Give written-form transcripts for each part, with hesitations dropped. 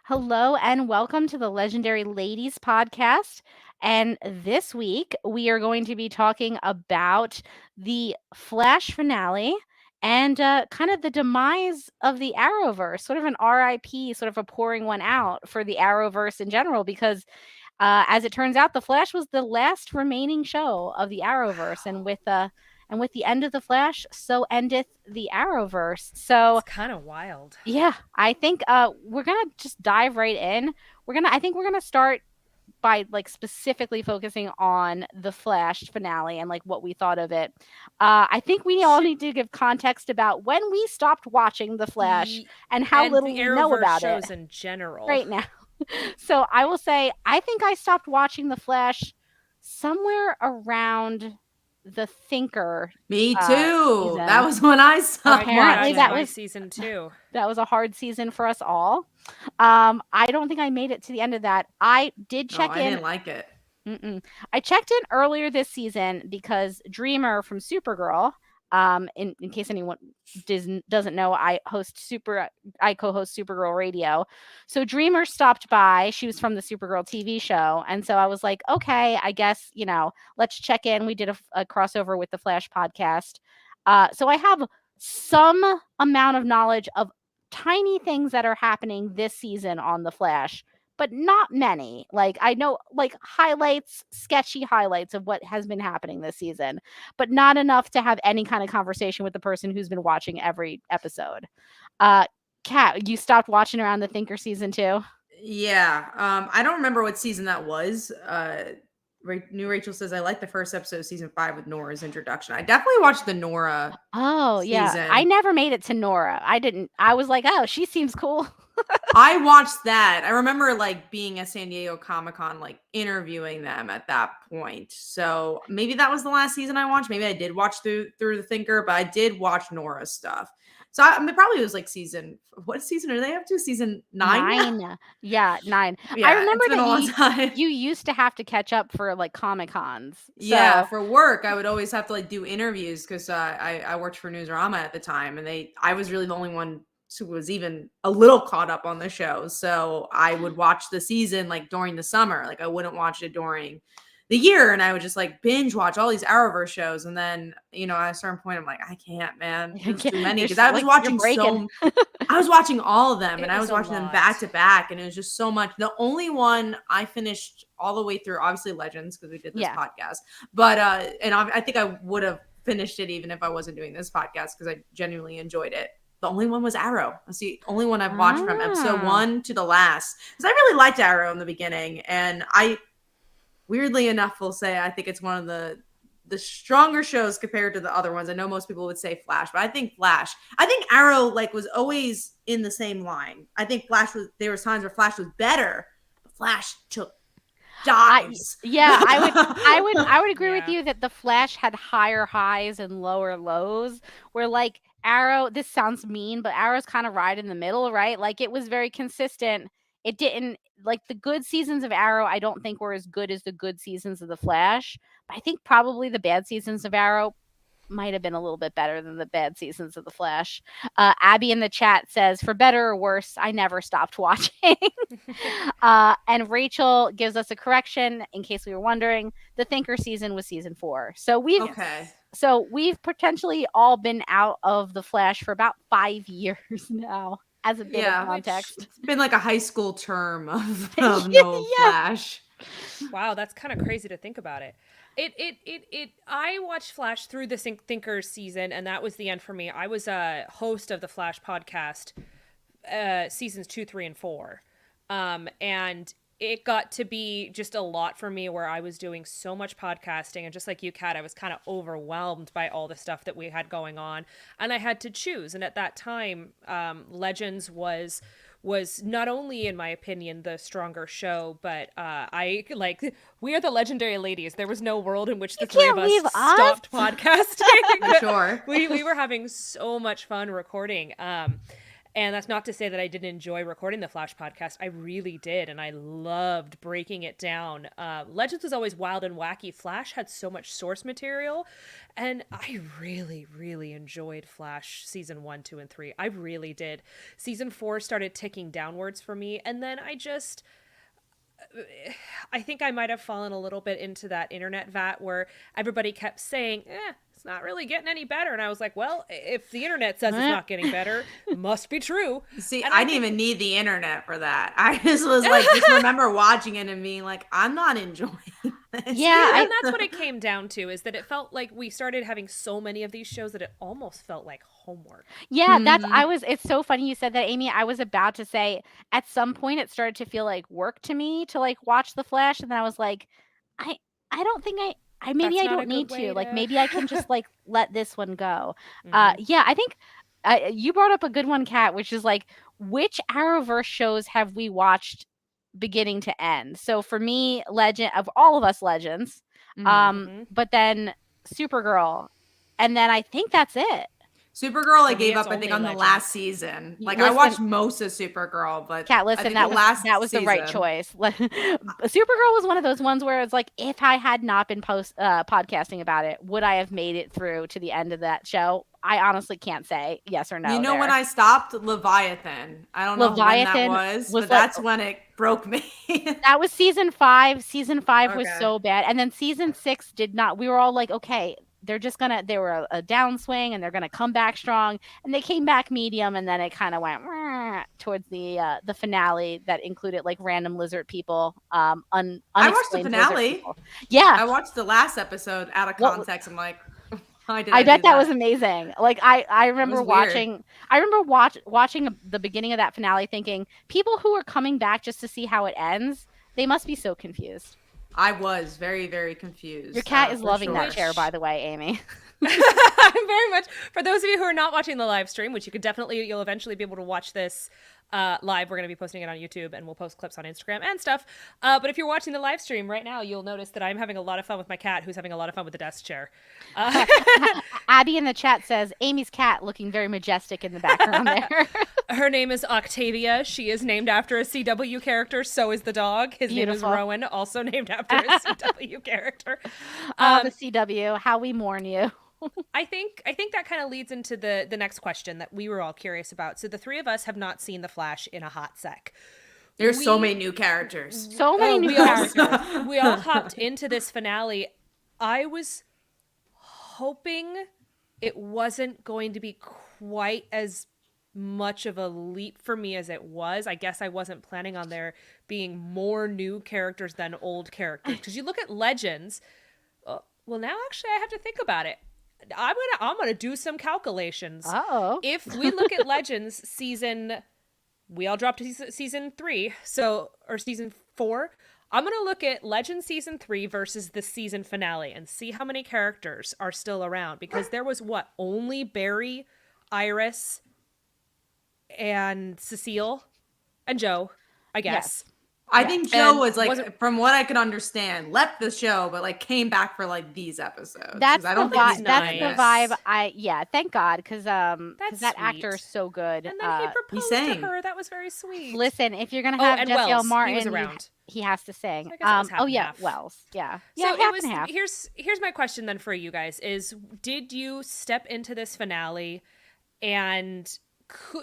Hello and welcome to the Legendary Ladies podcast. And this week we are going to be talking about the Flash finale and kind of the demise of the Arrowverse, sort of an RIP, sort of a pouring one out for the Arrowverse in general, because as it turns out, the Flash was the last remaining show of the Arrowverse, Wow. and with the end of the Flash, so endeth the Arrowverse. So It's kind of wild. yeah, I think we're gonna just dive right in. I think we're gonna start by like specifically focusing on the Flash finale and like what we thought of it. I think we all need to give context about when we stopped watching the Flash Ye- and how and little the we know Arrowverse about it shows in general. right now. So I will say I think I stopped watching the Flash somewhere around the Thinker Me too. That season. was when I stopped Apparently That's that my watching. was season too. that was a hard season for us all. I don't think I made it to the end of that. I did No, check I in. didn't like it. I checked in earlier this season because Dreamer from Supergirl, in case anyone doesn't know, I co-host Supergirl Radio. So Dreamer stopped by. She was from the Supergirl TV show, and so I was like, okay, I guess let's check in. We did a crossover with the Flash podcast, so I have some amount of knowledge of tiny things that are happening this season on the Flash, but not many. Like I know like highlights, sketchy highlights of what has been happening this season, but not enough to have any kind of conversation with the person who's been watching every episode. Uh Kat, you stopped watching around the Thinker season too? Yeah. I don't remember what season that was. New Rachel says I like the first episode of season 5 with Nora's introduction. I definitely watched the Nora Oh, yeah. I season. never made it to Nora. I didn't. I was like, "Oh, she seems cool." I watched that. I remember like being at San Diego Comic-Con, like interviewing them at that point. So maybe that was the last season I watched. Maybe I did watch through the Thinker, but I did watch Nora's stuff. So I mean, probably it was like what season are they up to? Season 9 now? 9. Yeah, 9. I Yeah, remember it's been that a long time. you used to have to catch up for like Comic Cons. Yeah, So, for work, I would always have to like do interviews because I worked for Newsarama at the time, and I was really the only one who was even a little caught up on the show. So I would watch the season like during the summer, like I wouldn't watch it during the year, and I would just like binge watch all these Arrowverse shows, and then at a certain point, I'm like, I can't, man, there's too many because you're breaking. I was watching all of them, It and I was was a watching them back lot. to back, and it was just so much. The only one I finished all the way through, obviously Legends, because we did this Yeah. podcast, but I think I would have finished it even if I wasn't doing this podcast because I genuinely enjoyed it. The only one was Arrow. That's the only one I've watched from episode Ah. 1 to the last because I really liked Arrow in the beginning, and I weirdly enough will say I think it's one of the stronger shows compared to the other ones. I know most people would say Flash, but I think Arrow like was always in the same line. I think there was times where Flash was better, but Flash took dives. I would agree with Yeah. you that the Flash had higher highs and lower lows, where like Arrow, this sounds mean, but Arrow's kind of right in the middle, right? Like it was very consistent. It didn't like the good seasons of Arrow, I don't think were as good as the good seasons of the Flash. But I think probably the bad seasons of Arrow might have been a little bit better than the bad seasons of the Flash. Abby in the chat says, "For better or worse, I never stopped watching." And Rachel gives us a correction in case we were wondering. The Thinker season was season 4. Okay. So we've potentially all been out of the Flash for about 5 years now. As a bit of Yeah, context. it's been like a high school term of no Yeah. Flash. Wow, that's kind of crazy to think about it. I watched Flash through the Thinkers season, and that was the end for me. I was a host of the Flash podcast, seasons 2, 3, and 4. And it got to be just a lot for me where I was doing so much podcasting, and just like you, Kat, I was kind of overwhelmed by all the stuff that we had going on, and I had to choose. And at that time, Legends was not only, in my opinion, the stronger show, but we are the Legendary Ladies. There was no world in which the three of us stopped podcasting. For sure. We were having so much fun recording. And that's not to say that I didn't enjoy recording the Flash podcast. I really did. And I loved breaking it down. Legends was always wild and wacky. Flash had so much source material. And I really, really enjoyed Flash season 1, 2, and 3. I really did. Season 4 started ticking downwards for me. And then I think I might have fallen a little bit into that internet vat where everybody kept saying, it's not really getting any better. And I was like, well, if the internet says it's not getting better, it must be true. See, And I didn't even need the internet for that. I just was like, just remember watching it and being like, I'm not enjoying this. Yeah, and that's what it came down to, is that it felt like we started having so many of these shows that it almost felt like homework. Yeah, it's so funny you said that, Amy. I was about to say at some point it started to feel like work to me to like watch The Flash, and then I was like, I I don't think I maybe That's I not a don't need good to. way Like to. maybe I can just like let this one go. Mhm. Yeah, I think you brought up a good one, Kat, which is like which Arrowverse shows have we watched beginning to end? So for me, Legend of all of us Legends, Mhm. but then Supergirl, and then I think that's it. Supergirl, I For me, gave it's up, I think, only on the Legends. last season. Like, I Listen, watched most of Supergirl, but Kat, I listen, think that the was last the right season. choice. Supergirl was one of those ones where it's like, if I had not been podcasting about it, would I have made it through to the end of that show? I honestly can't say yes or no. You know there. when I stopped? Leviathan. I don't know when that was, but like, that's when it broke me. that was season 5. Season 5 was Okay. so bad, and then season 6 did not. We were all like, okay, they were a downswing, and they're gonna come back strong, and they came back medium, and then it kind of went towards the finale that included like random lizard people, I watched the unexplained lizard finale. people. Yeah, I watched the last episode out of What- context. I'm like, I bet that was amazing. Like I remember was weird. watching the beginning of that finale, thinking people who are coming back just to see how it ends, they must be so confused. I was very, very confused. Your cat is for loving sure. that chair, by the way, Amy. Very much. For those of you who are not watching the live stream, which you'll eventually be able to watch this live. We're going to be posting it on YouTube, and we'll post clips on Instagram and stuff. But if you're watching the live stream right now, you'll notice that I'm having a lot of fun with my cat, who's having a lot of fun with the desk chair. Abby in the chat says Amy's cat looking very majestic in the background there. Her name is Octavia. She is named after a CW character. So is the dog. His Beautiful. name is Rowan, also named after a CW character. The CW, how we mourn you. I think that kind of leads into the next question that we were all curious about. So the three of us have not seen The Flash in a hot sec. There's so many new characters. So many new characters. We all hopped into this finale. I was hoping it wasn't going to be quite as much of a leap for me as it was. I guess I wasn't planning on there being more new characters than old characters. Because you look at Legends. Well, now actually I have to think about it. I'm gonna do some calculations. Oh. If we look at Legends we all dropped to season 3, or season 4. I'm gonna look at Legends season 3 versus the season finale and see how many characters are still around, because there was only Barry, Iris, and Cecile, and Joe, I guess. Yes. I think Joe And was from what I could understand, left the show, but like came back for like these episodes. That's I the don't think he's vibe. That's doing the this. vibe. Thank God, because that That's actor is sweet. so good. And then he proposed to sang. her. That was very sweet. Listen, if you're gonna have and Jesse L. Wells. Martin, He was around. he has to sing. So I guess it was half Oh and yeah, half. Wells. Yeah, So yeah, it half was. and half. Here's my question then for you guys: is did you step into this finale, and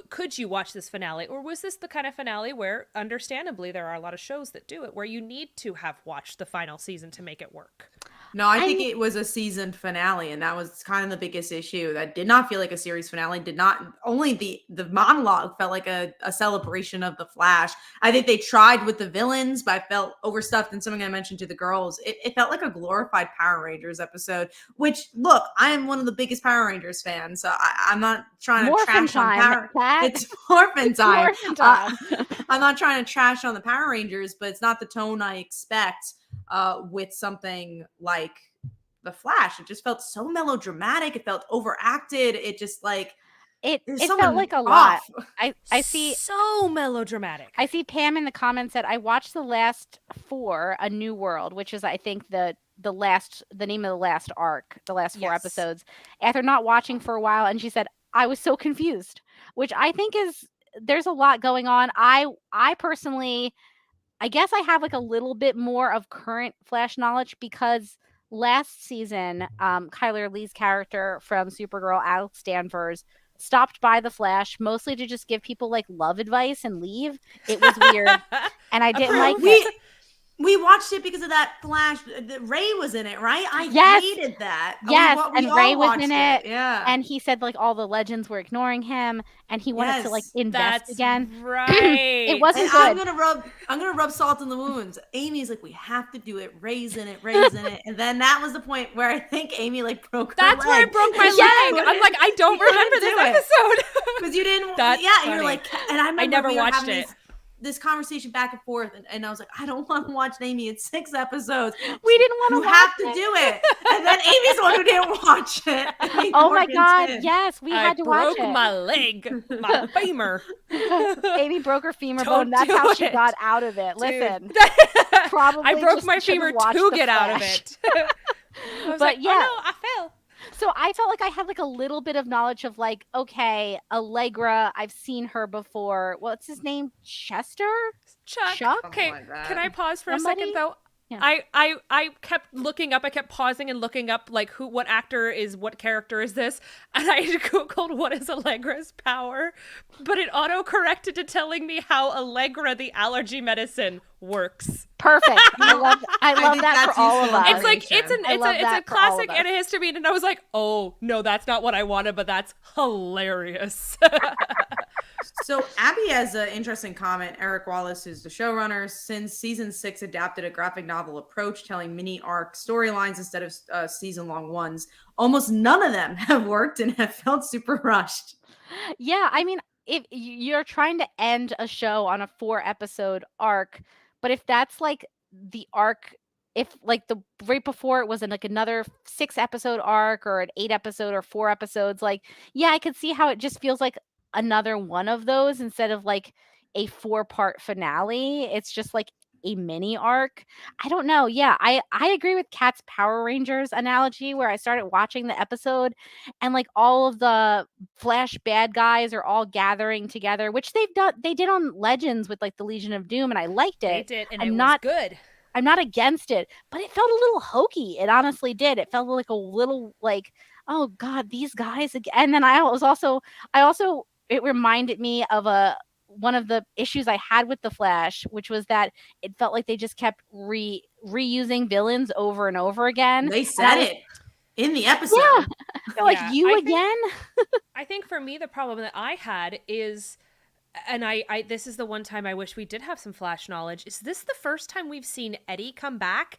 could you watch this finale, or was this the kind of finale where, understandably, there are a lot of shows that do it, where you need to have watched the final season to make it work? No, I think it was a season finale, and that was kind of the biggest issue. That did not feel like a series finale. Did not only the monologue felt like a celebration of the Flash. I think they tried with the villains, but I felt overstuffed. And something I mentioned to the girls, it felt like a glorified Power Rangers episode. Which, look, I am one of the biggest Power Rangers fans, so I'm not trying to Morphin' trash on time, Power. Kat. It's Morphin' time. Morphin' time. I'm not trying to trash on the Power Rangers, but it's not the tone I expect with something like The Flash. It just felt so melodramatic. It felt overacted. It just like It there's felt something like a lot. off. I see. So melodramatic. I see Pam in the comments said I watched the last 4, A New World, which is I think the name of the last arc, the last 4 Yes. episodes, after not watching for a while, and she said I was so confused, which I think is there's a lot going on. I personally, I guess I have like a little bit more of current Flash knowledge because last season, Kyler Lee's character from Supergirl, Alex Danvers, stopped by the Flash mostly to just give people like love advice and leave. It was weird, and I didn't like it. We watched it because of that Flash. Ray was in it, right? I hated that. Yes, we and Ray was in it. it. Yeah, and he said like all the legends were ignoring him, and he wanted to like invest That's again. Right. It wasn't and good. I'm gonna rub salt in the wounds. Amy's like, we have to do it. Ray's in it. And then that was the point where I think Amy like broke her That's leg. where I broke my leg. I'm like, I don't remember this episode. Because you didn't. That's and you're funny. like, and I remember never we were watched having it. this conversation back and forth, and I was like, I don't want to watch Amy in 6 episodes. We didn't want to You watch have to it. do it. And then Amy's the one who didn't watch it. Oh my God! Yes, we I had to watch broke it. my leg, my femur. Amy broke her femur Don't bone. That's do how she it. got out of it. Listen, Dude. probably I broke just my should've femur watched to The get out of Flash. it. I was But like, yeah. oh no, I fell. So I felt like I had like a little bit of knowledge of like, okay, Allegra, I've seen her before. What's his name? Chester? Chuck? Okay, like that. can I pause for Somebody? a second though? Yeah. I kept looking up. I kept pausing and looking up like what character is this? And I googled what is Allegra's power, but it auto corrected to telling me how Allegra the allergy medicine works. Perfect. I love think that that's for all of useful us. It's like it's I love a that for all classic of us. antihistamine, and I was like, oh no, that's not what I wanted, but that's hilarious. So Abby has an interesting comment. Eric Wallace is the showrunner. Since season 6 adapted a graphic novel approach, telling mini arc storylines instead of season-long ones, almost none of them have worked and have felt super rushed. Yeah, I mean, if you're trying to end a show on a 4-episode arc, but if that's like the arc, if like the right before it was in like another 6-episode arc or an 8-episode or 4 episodes, like, yeah, I could see how it just feels like another one of those instead of like a 4-part finale. It's just like a mini arc. I don't know. Yeah, I agree with Kat's Power Rangers analogy where I started watching the episode and like all of the Flash bad guys are all gathering together, which they did on Legends with like the Legion of Doom, and I liked They it. did, and I'm it not was good. I'm not against it, but it felt a little hokey. It honestly did. It felt like a little like, oh God, these guys again. And then I also it reminded me of one of the issues I had with the Flash, which was that it felt like they just kept reusing villains over and over again. They said it in the episode. Yeah. They're like, Yeah, you I again? I think for me the problem that I had is, and I this is the one time I wish we did have some Flash knowledge, is this the first time we've seen Eddie come back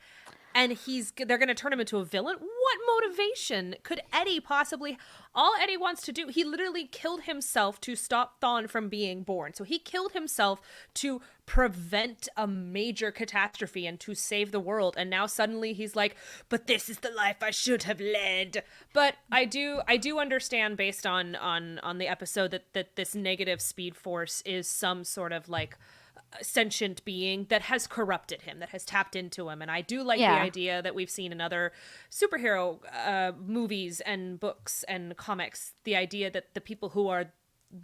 and they're going to turn him into a villain? What motivation could Eddie possibly? All Eddie wants to do, he literally killed himself to stop Thawne from being born. So he killed himself to prevent a major catastrophe and to save the world. And now suddenly he's like, but this is the life I should have led. But I do understand based on the episode that this negative speed force is some sort of like sentient being that has corrupted him, that has tapped into him. And I do like the idea that we've seen in other superhero movies and books and comics, the idea that the people who are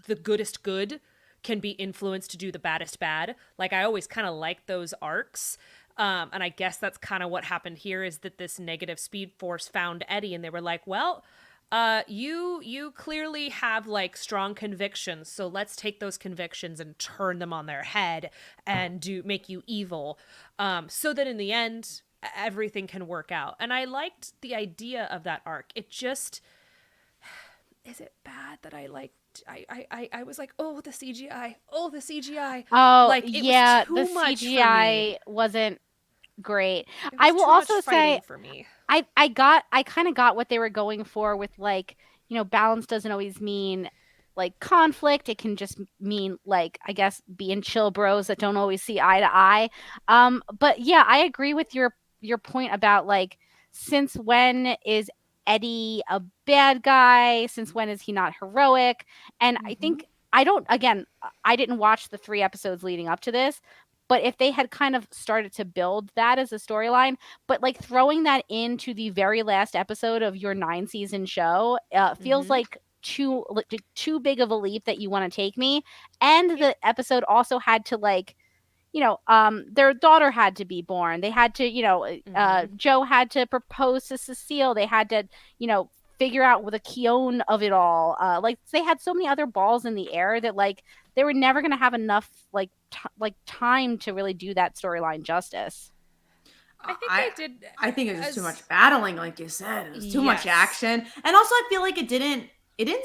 the goodest good can be influenced to do the baddest bad. Like, I always kind of like those arcs. And I guess that's kind of what happened here, is that this negative speed force found Eddie and they were like, well, you clearly have like strong convictions, so let's take those convictions and turn them on their head and make you evil, so that in the end everything can work out. And I liked the idea of that arc. It just, is it bad that I liked, I was like, oh, the CGI. Oh, Like, it yeah, was too the much for CGI me. wasn't great. It was I will too much also fighting say for me. I kind of got what they were going for with like, balance doesn't always mean like conflict. It can just mean like, I guess, being chill bros that don't always see eye to eye. But yeah, I agree with your point about like, since when is Eddie a bad guy? Since when is he not heroic? And I think I didn't watch the 3 episodes leading up to this, but if they had kind of started to build that as a storyline, but like throwing that into the very last episode of your 9-season show feels like too big of a leap that you want to take me. And the episode also had to like, their daughter had to be born. They had to, Joe had to propose to Cecile. They had to, figure out with a Keown of it all. Like they had so many other balls in the air that like they were never going to have enough time to really do that storyline justice. I think they did. I think it was just too much battling, like you said. It was too much action, and also I feel like it didn't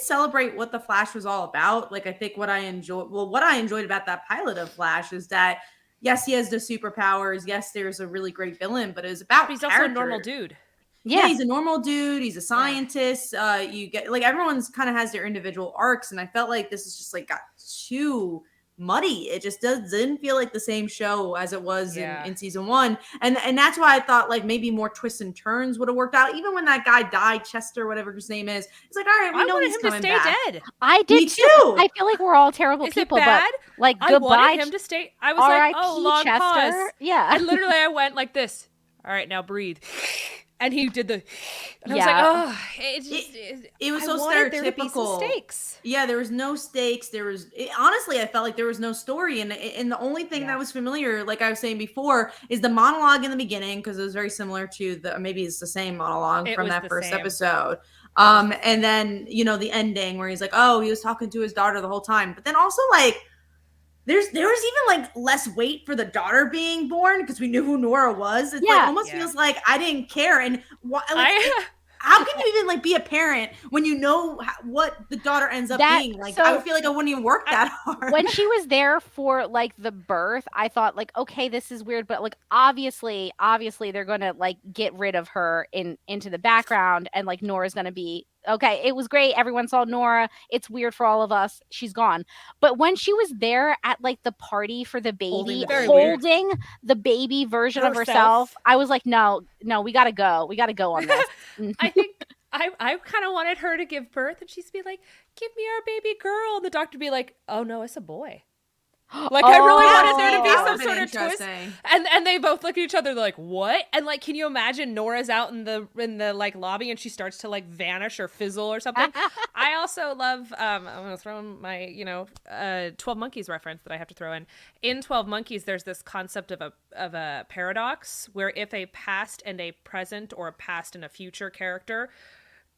celebrate what the Flash was all about. Like I think what I enjoyed about that pilot of Flash is that yes, he has the superpowers. Yes, there's a really great villain, but it was about. But he's also a normal dude. Yeah, he's a normal dude. He's a scientist. You get like everyone's kind of has their individual arcs, and I felt like this is just like got too muddy. It just didn't feel like the same show as it was in season 1, and that's why I thought like maybe more twists and turns would have worked out. Even when that guy died, Chester, whatever his name is, it's like all right, we know he's coming back. I wanted him to stay dead. I did too. I feel like we're all terrible people, bad? But like I goodbye. wanted him to stay. I was like, oh, long Chester. pause. Yeah, and literally I went like this. All right, now breathe. And he did the, and I was like, oh, it was so stereotypical. There to be some stakes. Yeah, there was no stakes. Honestly, I felt like there was no story, and the only thing that was familiar, like I was saying before, is the monologue in the beginning because it was very similar to maybe it's the same monologue from that first episode. And then the ending where he's like, oh, he was talking to his daughter the whole time, but then also like. There was even like less weight for the daughter being born because we knew who Nora was. It's like almost feels like I didn't care. And how can you even like be a parent when you know what the daughter ends up being? Like I would feel like I wouldn't even work that hard. When she was there for like the birth, I thought like, okay, this is weird, but like obviously they're gonna like get rid of her into the background, and like Nora's gonna be okay. It was great. Everyone saw Nora. It's weird for all of us. She's gone. But when she was there at like the party for the baby, holding the baby version of herself, I was like, no, we gotta go. We gotta go on this. I think I kind of wanted her to give birth, and she'd be like, "Give me our baby girl." And the doctor would be like, "Oh no, it's a boy." Like I really wanted there to be some sort of twist, and they both look at each other like, "What?" And like, can you imagine Nora's out in the like lobby and she starts to like vanish or fizzle or something? I also love. I'm gonna throw in my 12 Monkeys reference that I have to throw in. In 12 Monkeys, there's this concept of a paradox where if a past and a present or a past and a future character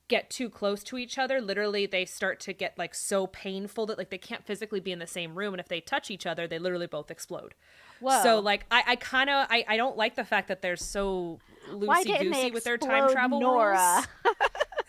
get too close to each other, literally they start to get like so painful that like they can't physically be in the same room, and if they touch each other they literally both explode. Whoa. So like I kind of I don't like the fact that they're so loosey-goosey with their time travel Nora rules.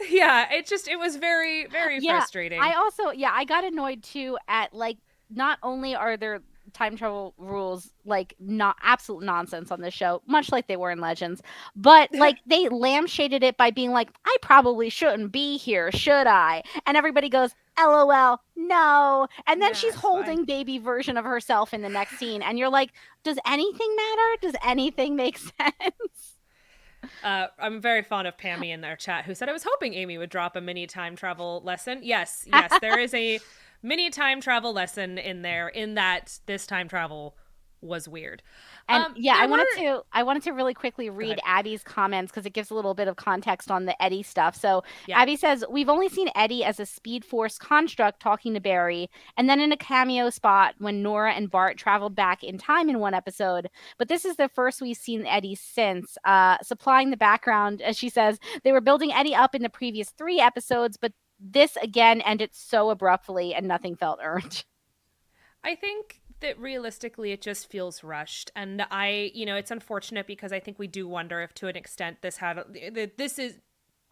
Yeah, it was very frustrating. I also I got annoyed too at like not only are there time travel rules like not absolute nonsense on this show, much like they were in Legends, but like they lampshaded it by being like, I probably shouldn't be here, should I? And everybody goes, LOL, no. And then she's holding baby version of herself in the next scene, and you're like, does anything matter? Does anything make sense? I'm very fond of Pammy in their chat, who said, I was hoping Amy would drop a mini time travel lesson. Yes, there is a mini time travel lesson in there, in that this time travel was weird. And I wanted to really quickly read Abby's comments because it gives a little bit of context on the Eddie stuff. So Abby says, we've only seen Eddie as a Speed Force construct talking to Barry, and then in a cameo spot when Nora and Bart traveled back in time in one episode. But this is the first we've seen Eddie since. Supplying the background, as she says, they were building Eddie up in the previous 3 episodes, but this again ended so abruptly and nothing felt earned. I think that realistically it just feels rushed, and it's unfortunate because I think we do wonder if to an extent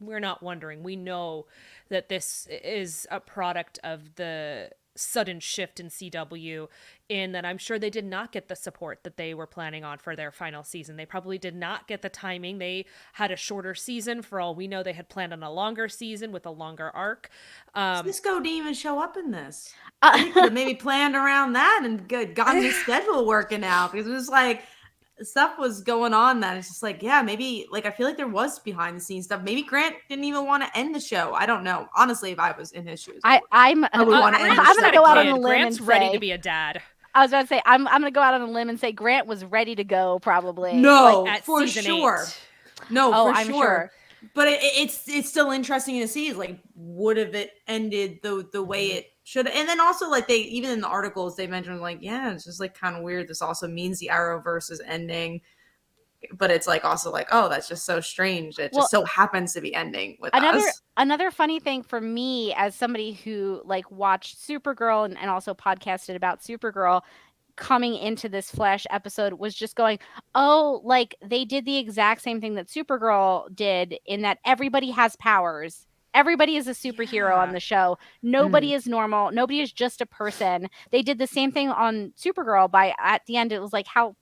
we're not wondering, we know that this is a product of the sudden shift in CW, in that I'm sure they did not get the support that they were planning on for their final season. They probably did not get the timing. They had a shorter season. For all we know, they had planned on a longer season with a longer arc. Cisco didn't even show up in this. They could have maybe planned around that and gotten the schedule working out, because it was like stuff was going on that it's just like, maybe like I feel like there was behind the scenes stuff. Maybe Grant didn't even want to end the show. I don't know. Honestly, if I was in his shoes, I would want to end the show. I'm going to go out on a limb Grant's and ready to be a dad. I was about to say, I'm going to go out on a limb and say Grant was ready to go, probably. No, for sure. No, for I'm sure. but it's still interesting to see. Is like, would have it ended the way it should? And then also, like, they even in the articles they mentioned, like, yeah, it's just like kind of weird. This also means the Arrowverse is ending, but it's like also like, oh, that's just so strange. It Well, just so happens to be ending with us. another funny thing for me as somebody who like watched Supergirl and also podcasted about Supergirl, coming into this Flash episode was just going, oh, like they did the exact same thing that Supergirl did in that everybody has powers. Everybody is a superhero on Yeah. the show. Nobody is normal. Nobody is just a person. They did the same thing on Supergirl by at the end it was like how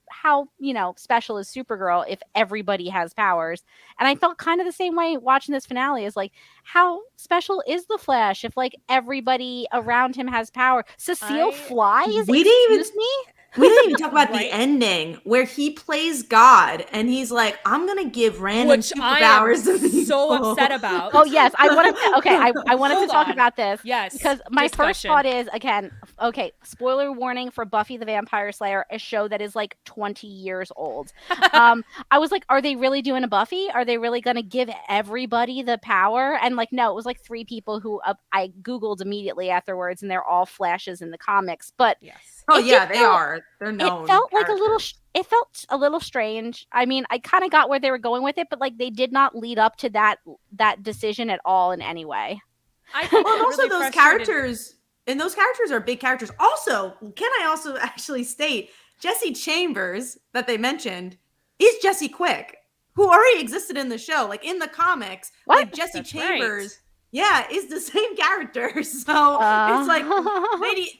special is Supergirl if everybody has powers? And I felt kind of the same way watching this finale is like how special is the Flash if like everybody around him has power? Cecile flies? We didn't even Excuse me? We didn't even talk about Right? the ending where he plays God and he's like, I'm gonna give random Which I am superpowers to people. so upset about. Oh yes, I wanted to, okay, I wanted to Hold talk on. about this. Yes, Because my first discussion. thought is again, okay, spoiler warning for Buffy the Vampire Slayer, a show that is like 20 years old. I was like, are they really doing a Buffy? Are they really going to give everybody the power? And like, no, it was like 3 people who I Googled immediately afterwards, and they're all Flashes in the comics. But Yes. Oh it yeah, did they feel- are. They're known. it felt like a little characters. it felt a little strange. I mean, I kind of got where they were going with it, but like they did not lead up to that decision at all in any way. I think Well, and what also really those frustrated- characters, and those characters are big characters. Also, can I also actually state Jesse Chambers that they mentioned is Jesse Quick, who already existed in the show, like in the comics. What? Like Jesse That's Chambers, right. yeah, is the same character. So it's like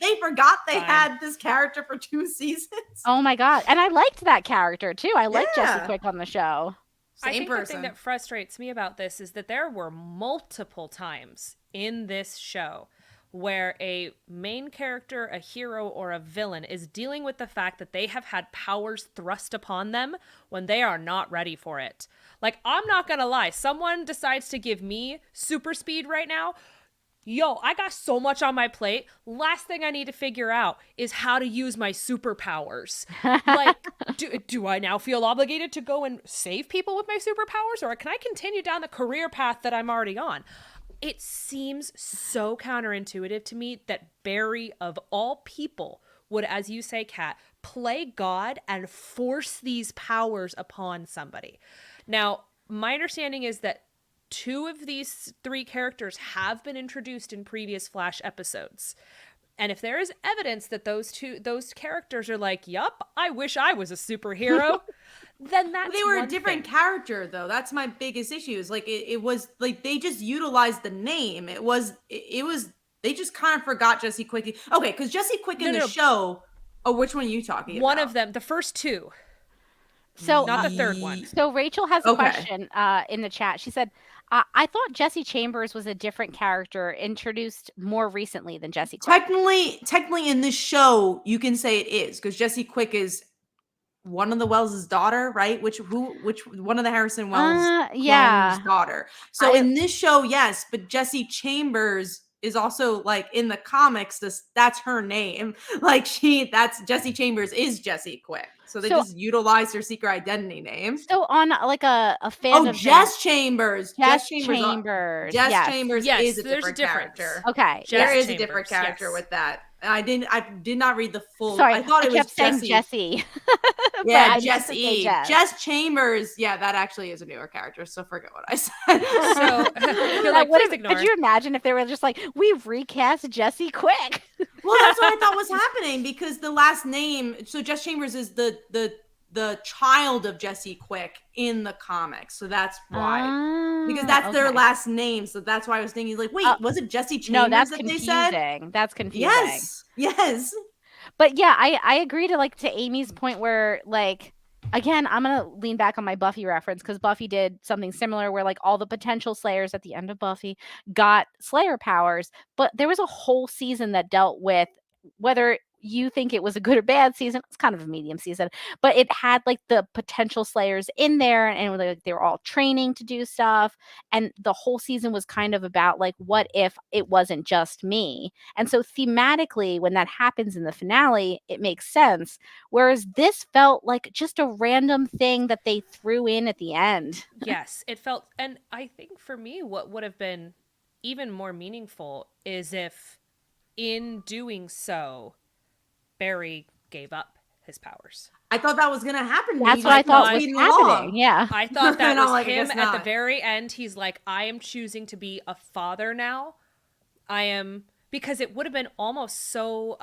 they forgot they Fine. had this character for 2 seasons. Oh my god. And I liked that character too. I liked Jesse Yeah. Quick on the show. I Same think the person. thing that frustrates me about this is that there were multiple times in this show where a main character, a hero, or a villain is dealing with the fact that they have had powers thrust upon them when they are not ready for it. Like, I'm not gonna lie, someone decides to give me super speed right now. Yo, I got so much on my plate. Last thing I need to figure out is how to use my superpowers. Like, do I now feel obligated to go and save people with my superpowers? Or can I continue down the career path that I'm already on? It seems so counterintuitive to me that Barry, of all people, would, as you say, Kat, play God and force these powers upon somebody. Now, my understanding is that 2 of these 3 characters have been introduced in previous Flash episodes. And if there is evidence that those characters are like, yup, I wish I was a superhero, then that's They were a one different thing. character though. That's my biggest issue. Is like it was like they just utilized the name. It was they just kind of forgot Jesse Quick. Okay, because Jesse Quick in the show. Oh, which one are you talking about? One of them, the first 2, So not the third one. So Rachel has a Okay. question in the chat. She said, I thought Jesse Chambers was a different character introduced more recently than Jesse Quick. Technically in this show, you can say it is because Jesse Quick is one of the Wells' daughter, right? Which one of the Harrison Wells yeah. clones' daughter. So in this show, yes, but Jesse Chambers is also like in the comics. That's her name. Like that's Jesse Chambers is Jesse Quick. So they just utilized her secret identity name. So on like a fan of Jess Chambers. Jess Chambers. Chambers. Jess yes. Chambers Yes, is a there's different a difference. character. Okay. Jess There is Chambers, a different character yes. with that. I did not read the full. Sorry, I thought it kept was saying Jesse. Jesse. Yeah, I meant to say Jess. Jess Chambers. Yeah, that actually is a newer character. So forget what I said. So, you're like, please ignore. Could you imagine if they were just like, we've recast Jesse Quick? Well, that's what I thought was happening because the last name. So Jess Chambers is the child of Jesse Quick in the comics. So that's why. Because that's their last name. So that's why I was thinking, like, wait, was it Jesse Chambers no, that's that confusing. they said? That's confusing. Yes. But yeah, I agree to Amy's point where, like, again, I'm going to lean back on my Buffy reference because Buffy did something similar where, like, all the potential Slayers at the end of Buffy got Slayer powers. But there was a whole season that dealt with whether you think it was a good or bad season. It's kind of a medium season, but it had like the potential slayers in there, and like they were all training to do stuff, and the whole season was kind of about like, what if it wasn't just me? And so thematically, when that happens in the finale, it makes sense. Whereas this felt like just a random thing that they threw in at the end. Yes, it felt, and I think for me, what would have been even more meaningful is if, in doing so, Barry gave up his powers. I thought that was gonna happen. That's what I thought was happening. Yeah. I thought that was like, him at the very end. He's like, I am choosing to be a father now. I am, because it would have been almost so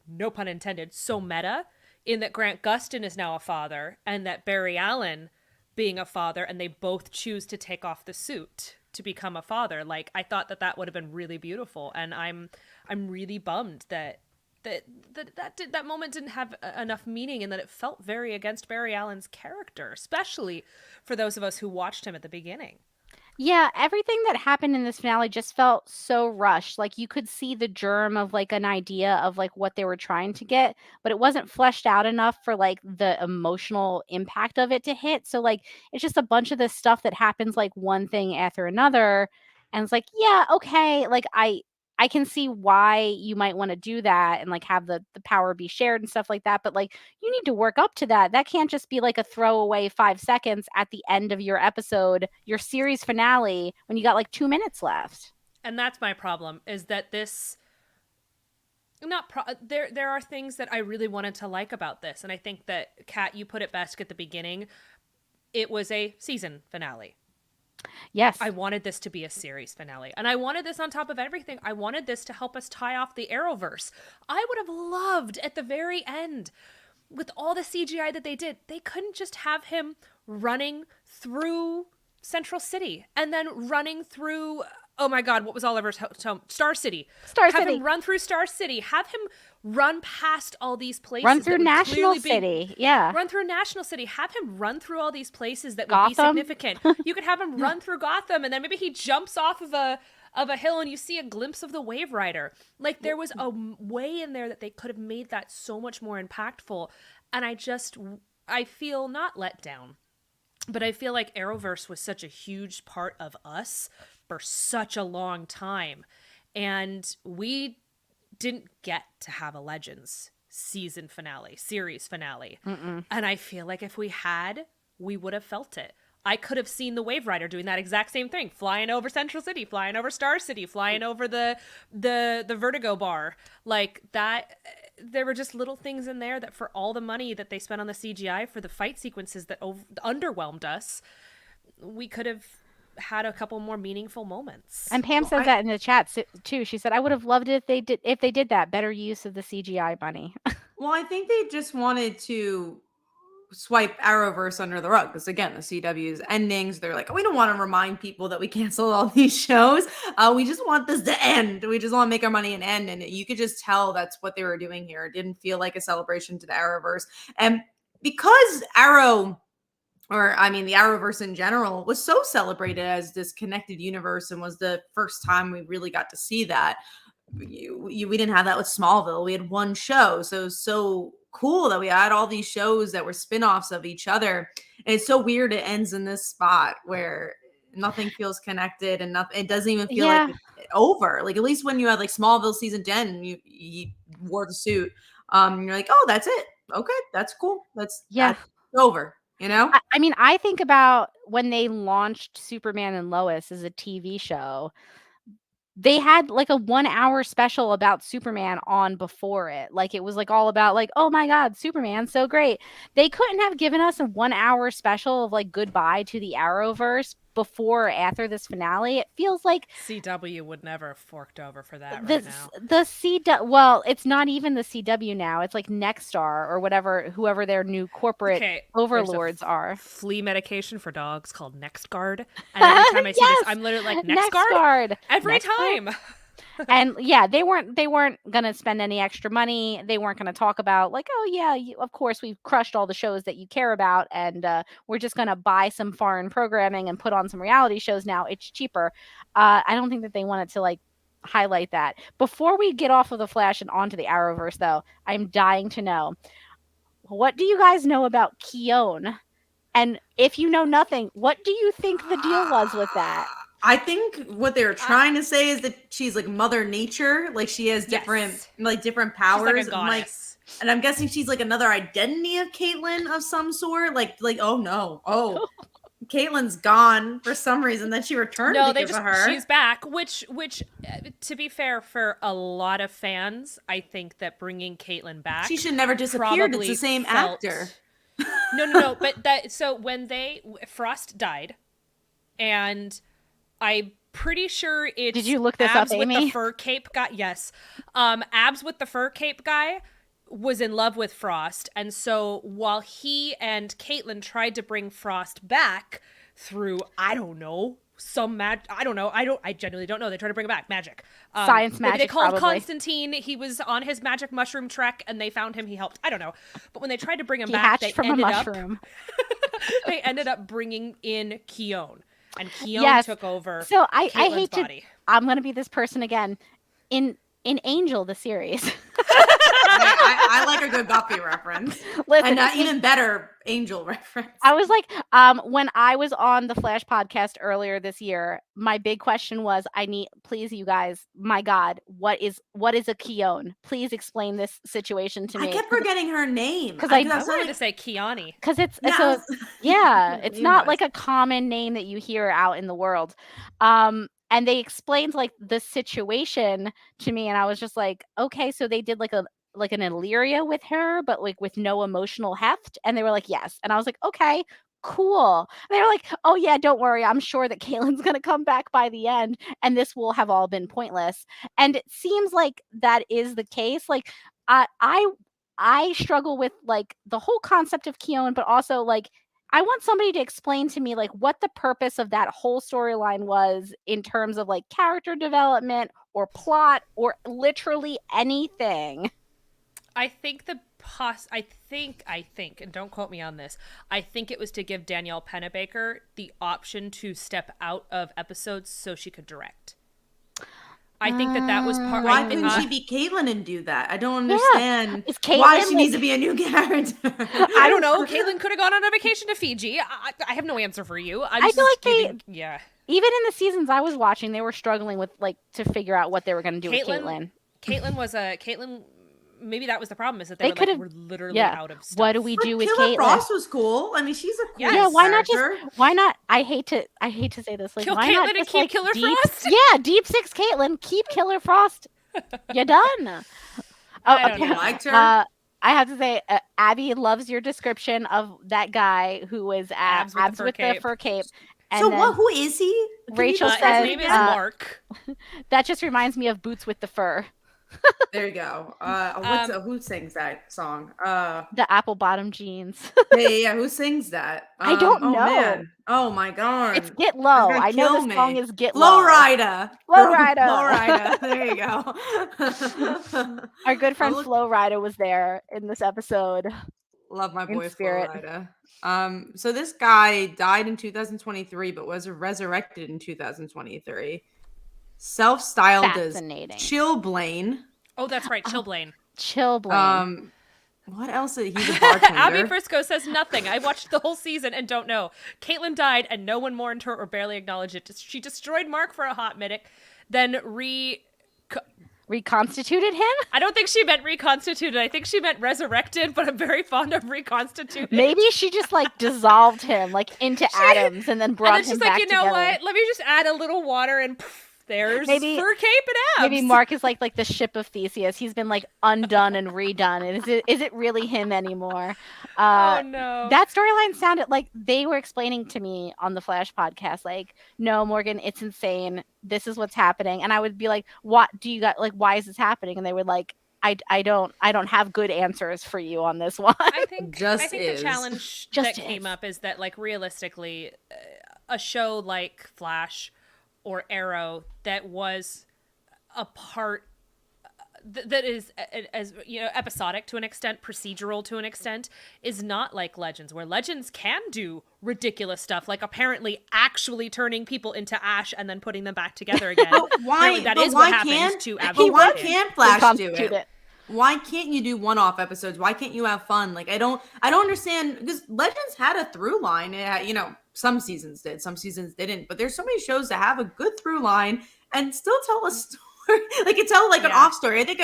no pun intended, so meta, in that Grant Gustin is now a father and that Barry Allen being a father, and they both choose to take off the suit to become a father. Like, I thought that would have been really beautiful, and I'm really bummed that that moment didn't have enough meaning, and that it felt very against Barry Allen's character, especially for those of us who watched him at the beginning. Yeah, everything that happened in this finale just felt so rushed. Like you could see the germ of like an idea of like what they were trying to get, but it wasn't fleshed out enough for like the emotional impact of it to hit. So like it's just a bunch of this stuff that happens like one thing after another, and it's like, yeah, okay, like I can see why you might want to do that and like have the power be shared and stuff like that, but like you need to work up to that. That can't just be like a throwaway 5 seconds at the end of your episode, your series finale, when you got like 2 minutes left. And that's my problem, is that this there are things that I really wanted to like about this, and I think that, Kat, you put it best at the beginning. It was a season finale. Yes. I wanted this to be a series finale. And I wanted this on top of everything. I wanted this to help us tie off the Arrowverse. I would have loved at the very end, with all the CGI that they did, they couldn't just have him running through Central City and then running through, oh my God, what was Oliver's home? Star City. Have him run through Star City. Have him run past all these places. Run through National City. Yeah. Run through National City. Have him run through all these places that Gotham. would be significant. You could have him run through Gotham, and then maybe he jumps off of a hill and you see a glimpse of the Wave Rider. Like, there was a way in there that they could have made that so much more impactful. And I feel not let down, but I feel like Arrowverse was such a huge part of us for such a long time. And we didn't get to have a Legends series finale. Mm-mm. And I feel like if we had, we would have felt it. I could have seen the Wave Rider doing that exact same thing, flying over Central City, flying over Star City, flying over the Vertigo bar. Like that, there were just little things in there that, for all the money that they spent on the CGI for the fight sequences that underwhelmed us, we could have had a couple more meaningful moments. And Pam said that in the chat too. She said, I would have loved it if they did that. Better use of the CGI money. Well, I think they just wanted to swipe Arrowverse under the rug, because again, the CW's endings, they're like, oh, we don't want to remind people that we canceled all these shows. We just want this to end. We just want to make our money and end. And you could just tell that's what they were doing here. It didn't feel like a celebration to the Arrowverse. And because the Arrowverse in general was so celebrated as this connected universe, and was the first time we really got to see that. We didn't have that with Smallville. We had one show. So it was so cool that we had all these shows that were spin-offs of each other. And it's so weird it ends in this spot where nothing feels connected, and it doesn't even feel like it's over. Like, at least when you had like Smallville season 10, you wore the suit. You're like, oh, that's it. Okay, that's cool. That's over. You know? I mean, I think about when they launched Superman and Lois as a TV show. They had like a 1-hour special about Superman on before it. Like, it was like all about like, oh my God, Superman, so great. They couldn't have given us a 1-hour special of like goodbye to the Arrowverse before or after this finale. It feels like CW would never have forked over for that right now. Well, it's not even the CW now. It's like Nexstar or whoever their new corporate overlords are. Flea medication for dogs called NextGuard. And every time I see this, I'm literally like, NextGuard? Every time. And yeah, they weren't gonna spend any extra money. They weren't gonna talk about like, oh yeah, of course we've crushed all the shows that you care about, and we're just gonna buy some foreign programming and put on some reality shows now. It's cheaper. I don't think that they wanted to like highlight that. Before we get off of the Flash and onto the Arrowverse, though, I'm dying to know, what do you guys know about Keone? And if you know nothing, what do you think the deal was with that? I think what they were trying to say is that she's like Mother Nature, like she has different powers. She's like a goddess. And I'm guessing she's like another identity of Caitlin of some sort. Like oh no, Caitlin's gone for some reason. Then she returned. No, she's back. Which to be fair, for a lot of fans, I think that bringing Caitlin back, she should never disappeared. It's the same actor. No. But so when Frost died, and I'm pretty sure it's Did you look this Abs up, with Amy? the fur cape guy. Yes, Abs with the fur cape guy was in love with Frost, and so while he and Caitlin tried to bring Frost back through, I don't know, some I genuinely don't know. They tried to bring him back, magic, science magic. They called probably. Constantine. He was on his magic mushroom trek, and they found him. He helped. I don't know, but when they tried to bring him back, hatched from a mushroom. They ended up bringing in Keone, and Keone took over. So I hate body. to. I'm gonna be this person again. In Angel, the series. I like a good Buffy reference. Listen, and even better Angel reference. I was like, when I was on the Flash podcast earlier this year, my big question was, please, you guys, my God, what is a Keone? Please explain this situation to me. I kept forgetting her name. Because I wanted to say Keone. Because it's not like a common name that you hear out in the world. And they explained like the situation to me, and I was just like, okay, so they did like an Illyria with her, but like with no emotional heft. And they were like, yes. And I was like, okay, cool. And they were like, oh yeah, don't worry. I'm sure that Caitlin's going to come back by the end and this will have all been pointless. And it seems like that is the case. Like I struggle with like the whole concept of Keone, but also like, I want somebody to explain to me like what the purpose of that whole storyline was in terms of like character development or plot or literally anything. I think and don't quote me on this, I think it was to give Danielle Pennebaker the option to step out of episodes so she could direct. I think that was part. Why couldn't she be Caitlin and do that? I don't understand why she needs to be a new character. I don't know. Caitlin could have gone on a vacation to Fiji. I have no answer for you. I feel like even in the seasons I was watching, they were struggling with like to figure out what they were going to do with Caitlin. Caitlin. Maybe that was the problem, is that they were literally out of stuff. What do we do with Killer Caitlin? Frost was cool. I mean, she's a cool why not? I hate to say this. Like, kill why Caitlin not and keep Killer Frost? Yeah, Deep Six Caitlin, keep Killer Frost. You're done. I liked her. I have to say, Abby loves your description of that guy who was Abs with the fur cape. And so who is he? Rachel says his name is Mark. That just reminds me of Boots with the Fur. There you go. Who sings that song? The Apple Bottom Jeans. yeah, who sings that? I don't know. Man. Oh my God. It's Get Low. I know the song is Get Low. Low Rider. There you go. Our good friend Flo Rida was there in this episode. Love my boy Flo Rida. So this guy died in 2023, but was resurrected in 2023. Self-styled as Chillblaine. Oh, that's right, Chillblaine. Chillblaine. What else? He's a bartender. Abby Frisco says nothing. I watched the whole season and don't know. Caitlin died and no one mourned her or barely acknowledged it. She destroyed Mark for a hot minute, then reconstituted him? I don't think she meant reconstituted. I think she meant resurrected, but I'm very fond of reconstituted. Maybe she just like dissolved him like into atoms and then brought him back together. And then she's like, you know what? Let me just add a little water and there's fur cape and abs. Maybe Mark is like the ship of Theseus. He's been like undone and redone. And is it really him anymore? Oh no. That storyline sounded like they were explaining to me on the Flash podcast, like, no, Morgan, it's insane. This is what's happening. And I would be like, what do you got? Like, why is this happening? And they would like, I don't have good answers for you on this one. I think the challenge that came up is that like realistically, a show like Flash or Arrow that was a part that is as episodic to an extent, procedural to an extent, is not like Legends, where Legends can do ridiculous stuff, like apparently actually turning people into ash and then putting them back together again. But why? That But is why what happens can't? to But Abby why Morgan. can't Flash do Reconstitute it? Why can't you do one-off episodes? Why can't you have fun? Like I don't understand, because Legends had a through line. It had, some seasons did, some seasons didn't. But there's so many shows that have a good through line and still tell a story. Like it tell like an off story. I think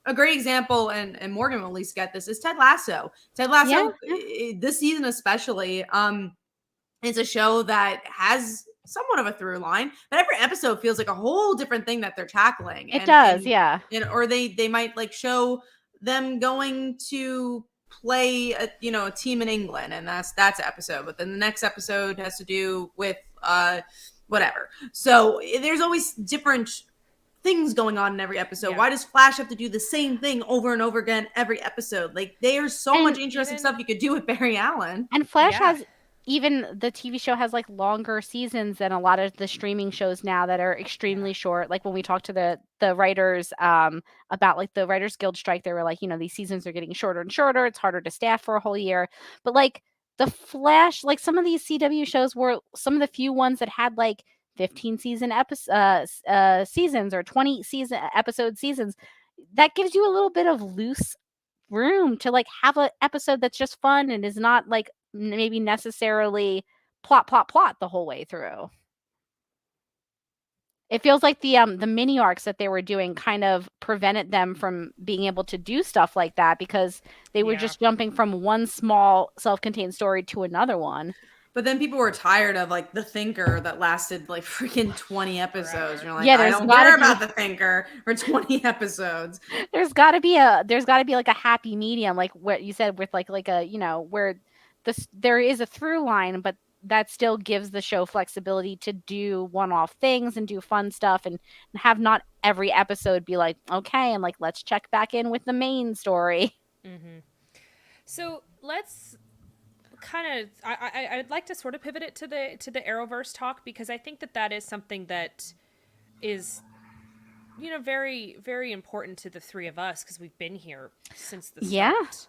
a great example, and Morgan will at least get this, is Ted Lasso. Ted Lasso, this season especially, it's a show that has somewhat of a through line, but every episode feels like a whole different thing that they're tackling. It does, yeah. Or they might like show them going to play a team in England, and that's an episode. But then the next episode has to do with whatever. So there's always different things going on in every episode. Why does Flash have to do the same thing over and over again every episode? Like there's so much interesting stuff you could do with Barry Allen. And Flash has, even the TV show has like longer seasons than a lot of the streaming shows now that are extremely short. Like when we talked to the writers about like the Writers Guild strike, they were like, these seasons are getting shorter and shorter. It's harder to staff for a whole year. But like the Flash, like some of these CW shows were some of the few ones that had like 15 seasons or 20 episode seasons. That gives you a little bit of loose room to like have an episode that's just fun and is not like maybe necessarily plot the whole way through. It feels like the mini arcs that they were doing kind of prevented them from being able to do stuff like that, because they were just jumping from one small self-contained story to another one. But then people were tired of like The Thinker that lasted like freaking 20 episodes. You're like, I don't care about The Thinker for 20 episodes. There's got to be like a happy medium, like what you said, with like a where there is a through line, but that still gives the show flexibility to do one-off things and do fun stuff, and have not every episode be like, okay, and like let's check back in with the main story. Mm-hmm. So let's kind of I'd like to sort of pivot it to the Arrowverse talk, because I think that is something that is very, very important to the three of us, because we've been here since the start.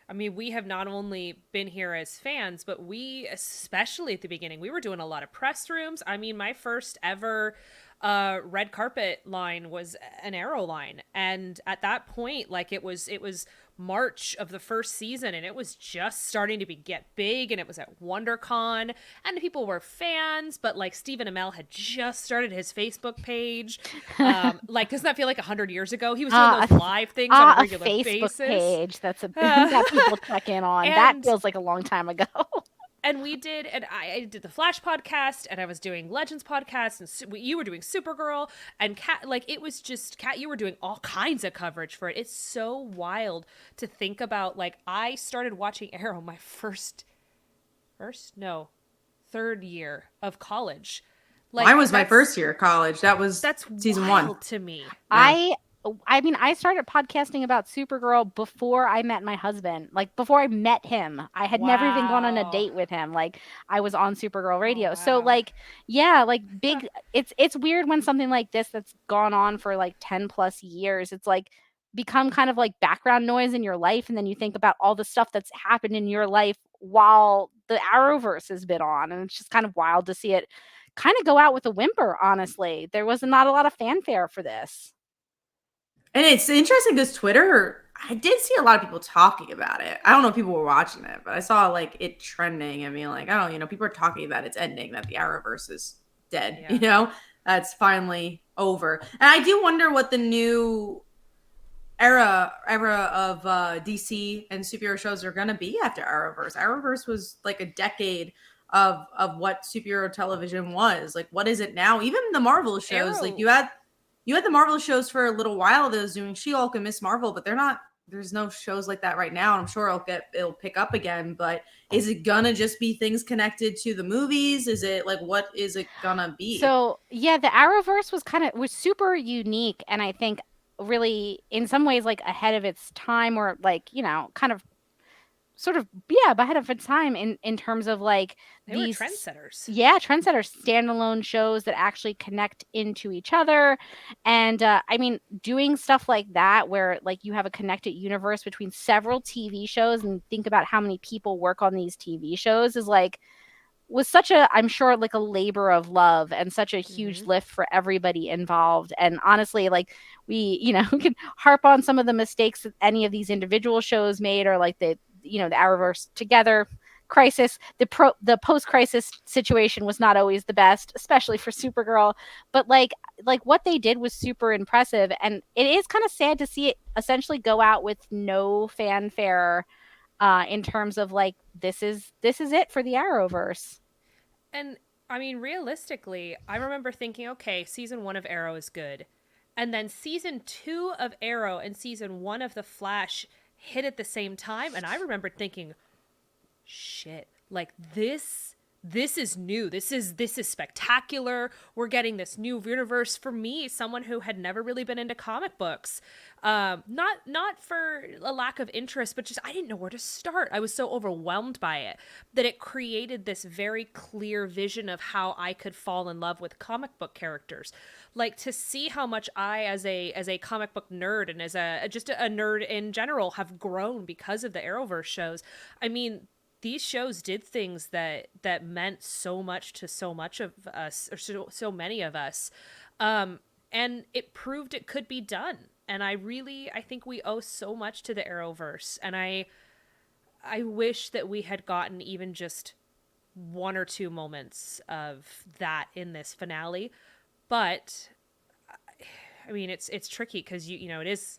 I mean, we have not only been here as fans, but we, especially at the beginning, we were doing a lot of press rooms. I mean, my first ever red carpet line was an Arrow line, and at that point, like it was March of the first season, and it was just starting to get big, and it was at WonderCon, and people were fans, but like Stephen Amell had just started his Facebook page. Like, doesn't that feel like 100 years ago? He was doing those live things on a regular Facebook basis. Page that people check in on. That feels like a long time ago. And we did, and I did the Flash podcast, and I was doing Legends podcast, and you were doing Supergirl, and Kat, like it was just Kat, you were doing all kinds of coverage for it. It's so wild to think about. Like I started watching Arrow my third year of college. Like mine was my first year of college. That's season one to me. Yeah. I mean, I started podcasting about Supergirl before I met my husband. Like, before I met him. I had never even gone on a date with him. Like, I was on Supergirl radio. Oh, wow. So, like, yeah, like, big... It's weird when something like this that's gone on for, like, 10 plus years, it's, like, become kind of, like, background noise in your life, and then you think about all the stuff that's happened in your life while the Arrowverse has been on, and it's just kind of wild to see it kind of go out with a whimper, honestly. There was not a lot of fanfare for this. And it's interesting because Twitter, I did see a lot of people talking about it. I don't know if people were watching it, but I saw like it trending. I mean, like, I don't know, people are talking about its ending, that the Arrowverse is dead, that's finally over. And I do wonder what the new era of DC and superhero shows are going to be after Arrowverse. Arrowverse was like a decade of what superhero television was. Like, what is it now? Even the Marvel shows, like you had the Marvel shows for a little while that was doing She-Hulk and Miss Marvel, but there's no shows like that right now. And I'm sure it'll pick up again, but is it gonna just be things connected to the movies? Is it like, what is it gonna be? So yeah, the Arrowverse was super unique, and I think really in some ways like ahead of its time, or like, kind of sort of ahead of its time in terms of like They were these trendsetters. trendsetters, standalone shows that actually connect into each other. And I mean, doing stuff like that where like you have a connected universe between several TV shows, and think about how many people work on these TV shows, is like was such a, I'm sure, like a labor of love and such a huge lift for everybody involved. And honestly, like we, we can harp on some of the mistakes that any of these individual shows made, or like the Arrowverse together crisis. The post crisis situation was not always the best, especially for Supergirl. But like what they did was super impressive, and it is kind of sad to see it essentially go out with no fanfare. In terms of like this is it for the Arrowverse. And I mean, realistically, I remember thinking, okay, season 1 of Arrow is good. And then season 2 of Arrow and season 1 of The Flash hit at the same time. And I remember thinking, shit, like this is new. This is spectacular. We're getting this new universe. For me, someone who had never really been into comic books, not for a lack of interest, but just I didn't know where to start. I was so overwhelmed by it that it created this very clear vision of how I could fall in love with comic book characters. Like, to see how much I, as a comic book nerd and as a nerd in general, have grown because of the Arrowverse shows. I mean, these shows did things that meant so much to so much of us, or so many of us. And it proved it could be done. And I think we owe so much to the Arrowverse. And I wish that we had gotten even just 1 or 2 moments of that in this finale. But I mean, it's tricky because it's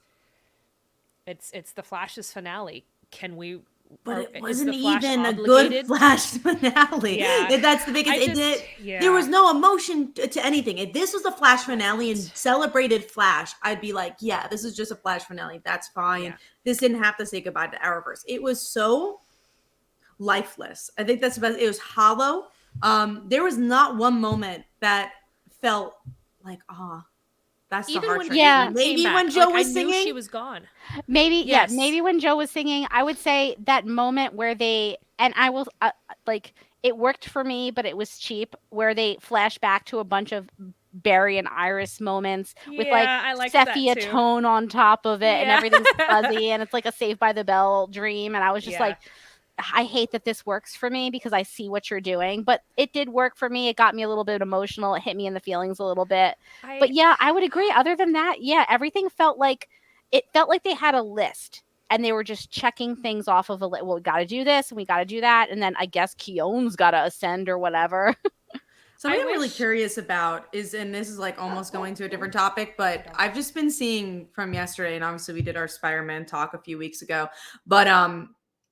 the Flash's finale. Can we? But it wasn't even a good Flash finale. Yeah. That's the biggest. There was no emotion to anything. If this was a Flash finale and celebrated Flash, I'd be like, yeah, this is just a Flash finale. That's fine. Yeah. This didn't have to say goodbye to Arrowverse. It was so lifeless. I think that's the best. It was hollow. There was not one moment that felt like, that's even the hard when maybe when Joe was singing, I knew she was gone. Maybe maybe when Joe was singing, I would say that moment where they, and I will like, it worked for me, but it was cheap, where they flash back to a bunch of Barry and Iris moments with like sepia tone on top of it, and everything's fuzzy, and it's like a Saved by the Bell dream, and I was just like, I hate that this works for me because I see what you're doing, but it did work for me. It got me a little bit emotional. It hit me in the feelings a little bit. But yeah, I would agree. Other than that, everything felt like they had a list and they were just checking things off of a list. Well, we got to do this and we got to do that. And then I guess Keone's got to ascend or whatever. Something I'm really curious about is, and this is like almost going to a different topic, but I've just been seeing from yesterday, and obviously we did our Spider-Man talk a few weeks ago, but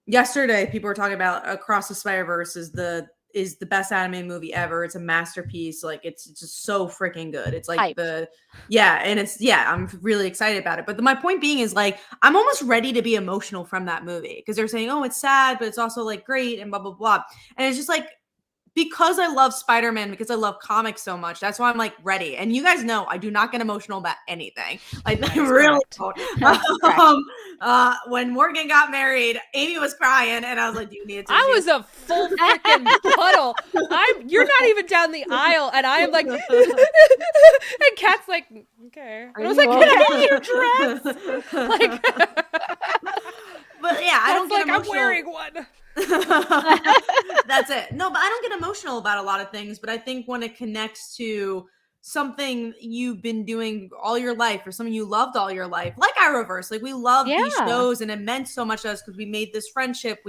yesterday, people were talking about Across the Spider-Verse is the best animated movie ever. It's a masterpiece. Like, it's just so freaking good. It's like Hyped. I'm really excited about it. But my point being is, like, I'm almost ready to be emotional from that movie because they're saying, oh, it's sad, but it's also like great and blah, blah, blah. And it's just like, because I love Spider-Man, because I love comics so much, that's why I'm like ready. And you guys know I do not get emotional about anything. Like, I really don't. When Morgan got married, Amy was crying, and I was like, "Do you need to?" I was a full freaking puddle. You're not even down the aisle, and I am like, and Kat's like, okay. I was like, can I get your dress? Like, but yeah, I don't get like, emotional. I'm wearing one. That's it. No, but I don't get emotional about a lot of things, but I think when it connects to something you've been doing all your life or something you loved all your life, like Arrowverse, like we love these shows and it meant so much to us because we made this friendship.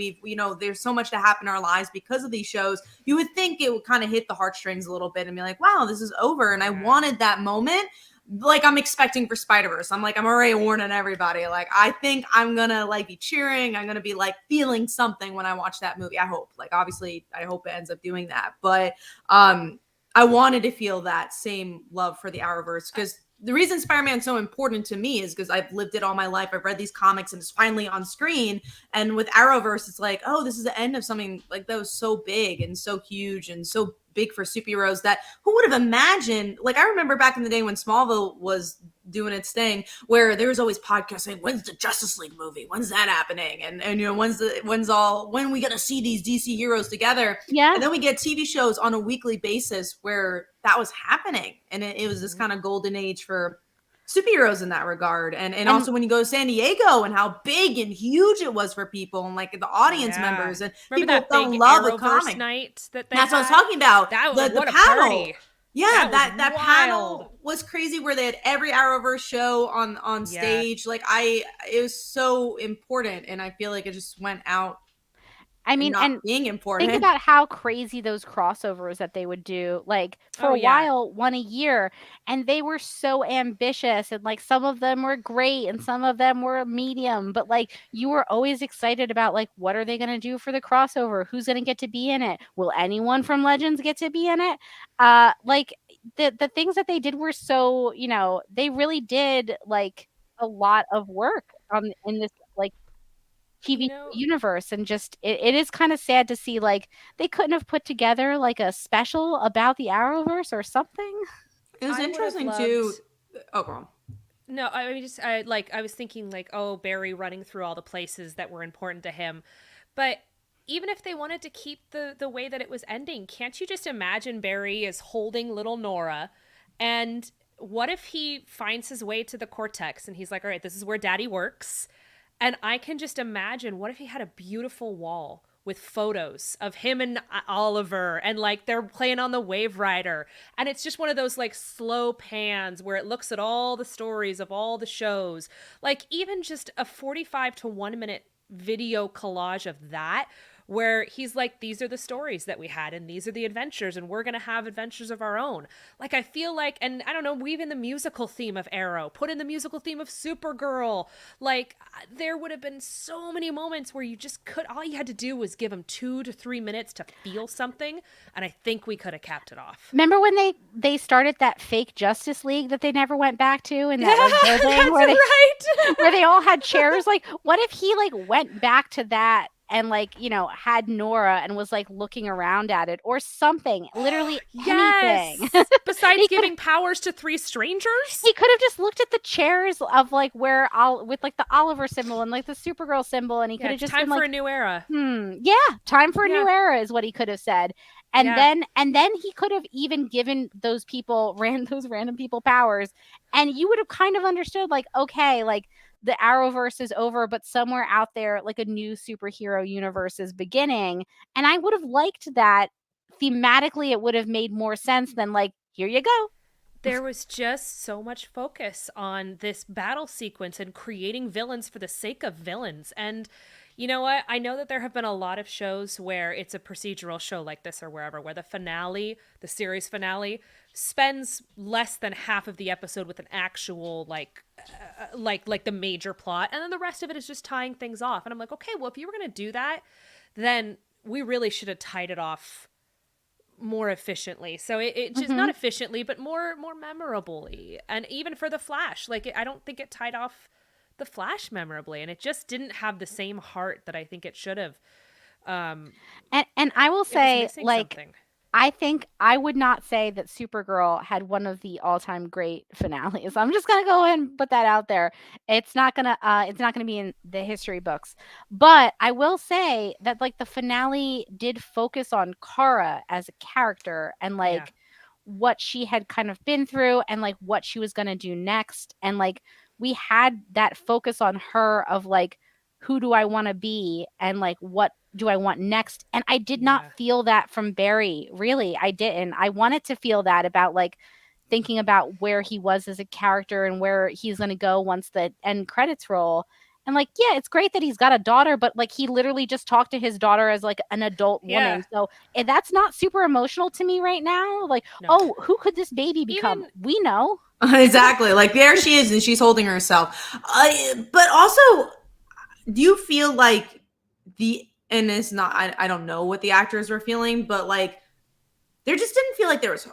There's so much to happen in our lives because of these shows. You would think it would kind of hit the heartstrings a little bit and be like, wow, this is over. And I wanted that moment. Like, I'm expecting for Spider-Verse. I'm already warning everybody. Like, I think I'm gonna like be cheering. I'm gonna be like feeling something when I watch that movie. I hope. Like, obviously, I hope it ends up doing that. But I wanted to feel that same love for the Arrowverse because the reason Spider-Man's so important to me is because I've lived it all my life. I've read these comics and it's finally on screen. And with Arrowverse, it's like, oh, this is the end of something like that was so big and so huge and so big for superheroes that who would have imagined? Like, I remember back in the day when Smallville was doing its thing, where there was always podcasts saying, when's the Justice League movie? When's that happening? And you know, when we gonna see these DC heroes together? Yeah. And then we get TV shows on a weekly basis where that was happening. And it was this kind of golden age for superheroes in that regard. And also when you go to San Diego and how big and huge it was for people and like the audience members and remember people fell in love with comics. Night that That's what I was talking about. That was the what panel. A party. Yeah, that panel was crazy where they had every Arrowverse show on stage. Like it was so important, and I feel like it just went out. I mean, and being important. Think about how crazy those crossovers that they would do, like for a while, one a year, and they were so ambitious, and like some of them were great and some of them were medium, but like you were always excited about like what are they going to do for the crossover? Who's going to get to be in it? Will anyone from Legends get to be in it? Like the things that they did were so, you know, they really did like a lot of work in this like TV universe, and just it is kind of sad to see like they couldn't have put together like a special about the Arrowverse or something. It was interesting too. Oh, go on. No, I was thinking like, oh, Barry running through all the places that were important to him, but even if they wanted to keep the way that it was ending, can't you just imagine Barry as holding little Nora, and what if he finds his way to the Cortex and he's like, all right, this is where Daddy works. And I can just imagine, what if he had a beautiful wall with photos of him and Oliver, and like they're playing on the Wave Rider, and it's just one of those like slow pans where it looks at all the stories of all the shows, like even just a 45 to 1 minute video collage of that, where he's like, these are the stories that we had and these are the adventures, and we're going to have adventures of our own. Like, I feel like, and I don't know, weave in the musical theme of Arrow, put in the musical theme of Supergirl. Like, there would have been so many moments where you just all you had to do was give them 2 to 3 minutes to feel something, and I think we could have capped it off. Remember when they started that fake Justice League that they never went back to, and that like building where they all had chairs? Like, what if he like went back to that and like, you know, had Nora and was like looking around at it or something, literally anything. Besides giving powers to 3 strangers, he could have just looked at the chairs of like where with like the Oliver symbol and like the Supergirl symbol, and he could have just time been for like, a new era. Time for a new era is what he could have said. And then he could have even given those people those random people powers, and you would have kind of understood like, okay, like the Arrowverse is over, but somewhere out there, like a new superhero universe is beginning. And I would have liked that. Thematically, it would have made more sense than like, here you go. There was just so much focus on this battle sequence and creating villains for the sake of villains. And you know what? I know that there have been a lot of shows where it's a procedural show like this or wherever, where the finale, the series finale, spends less than half of the episode with an actual like the major plot, and then the rest of it is just tying things off. And I'm like, okay, well, if you were going to do that, then we really should have tied it off more efficiently. So it just not efficiently, but more memorably. And even for the Flash, like I don't think it tied off the Flash memorably, and it just didn't have the same heart that I think it should have. And I will say, like, something. I think I would not say that Supergirl had one of the all-time great finales. I'm just gonna go ahead and put that out there. It's not gonna be in the history books, but I will say that like the finale did focus on Kara as a character and like what she had kind of been through and like what she was gonna do next, and like we had that focus on her of like, who do I want to be and like what do I want next? And I did not feel that from Barry. Really, I didn't. I wanted to feel that about like thinking about where he was as a character and where he's going to go once the end credits roll. And like, yeah, it's great that he's got a daughter, but like he literally just talked to his daughter as like an adult woman. So that's not super emotional to me right now. Like, oh, who could this baby become? We know. Exactly. Like there she is and she's holding herself. But also, do you feel like and it's not, I don't know what the actors were feeling, but like there just didn't feel like there was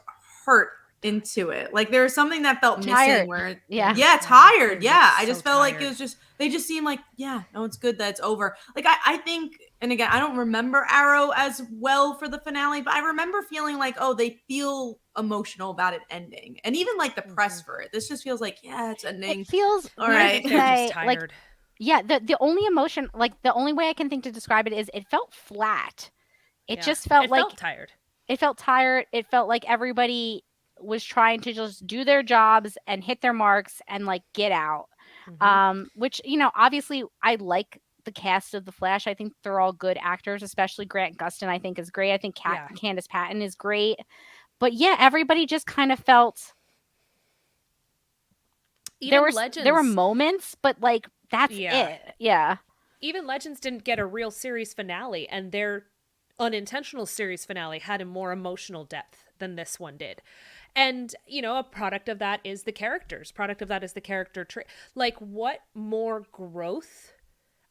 hurt into it. Like there was something that felt Tired. missing where Yeah. tired. They Yeah. looked I just so felt like tired. it was just they just seemed like, yeah, no, it's good that it's over. Like I think, and again, I don't remember Arrow as well for the finale, but I remember feeling like, oh, they feel emotional about it ending. And even like the press for it. This just feels like, yeah, it's ending. It feels All weird right. to They're just say, like, tired. yeah, the only emotion, like the only way I can think to describe it is it felt flat. It Yeah. just felt It like felt tired. it felt tired. It felt like everybody was trying to just do their jobs and hit their marks and like get out. Which, you know, obviously I like the cast of The Flash. I think they're all good actors, especially Grant Gustin, I think is great. I think Yeah. Candace Patton is great. But yeah, everybody just kind of felt there were moments, but like that's it. Yeah. Even Legends didn't get a real series finale, and their unintentional series finale had a more emotional depth than this one did. And, you know, a product of that is the characters. Product of that is the character trait. Like, what more growth?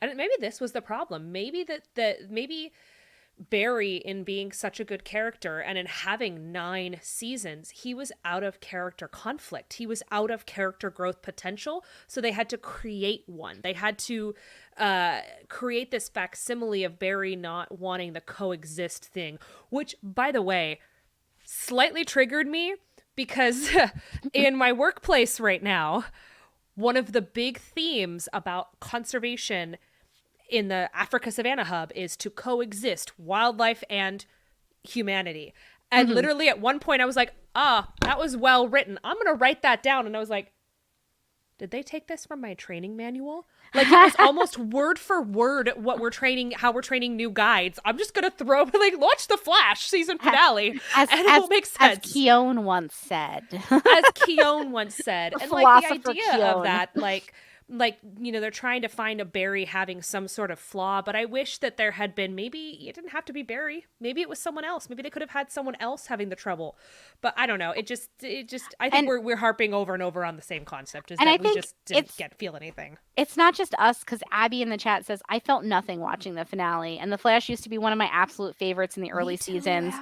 And maybe this was the problem. Maybe maybe Barry, in being such a good character and in having 9 seasons, he was out of character conflict. He was out of character growth potential. So they had to create one. They had to create this facsimile of Barry not wanting the coexist thing, which, by the way, slightly triggered me because in my workplace right now, one of the big themes about conservation in the Africa Savannah Hub is to coexist wildlife and humanity. And literally at one point I was like, that was well written. I'm going to write that down. And I was like, did they take this from my training manual? Like, it was almost word for word how we're training new guides. I'm just going to throw, like, watch the Flash season finale and it will make sense. As Keown once said. And like the idea of that, like, you know, they're trying to find a Barry having some sort of flaw, but I wish that there had been, maybe it didn't have to be Barry. Maybe it was someone else. Maybe they could have had someone else having the trouble. But I don't know. It just I think we're harping over and over on the same concept, is that we just didn't feel anything. It's not just us, because Abby in the chat says, I felt nothing watching the finale. And The Flash used to be one of my absolute favorites in the early seasons.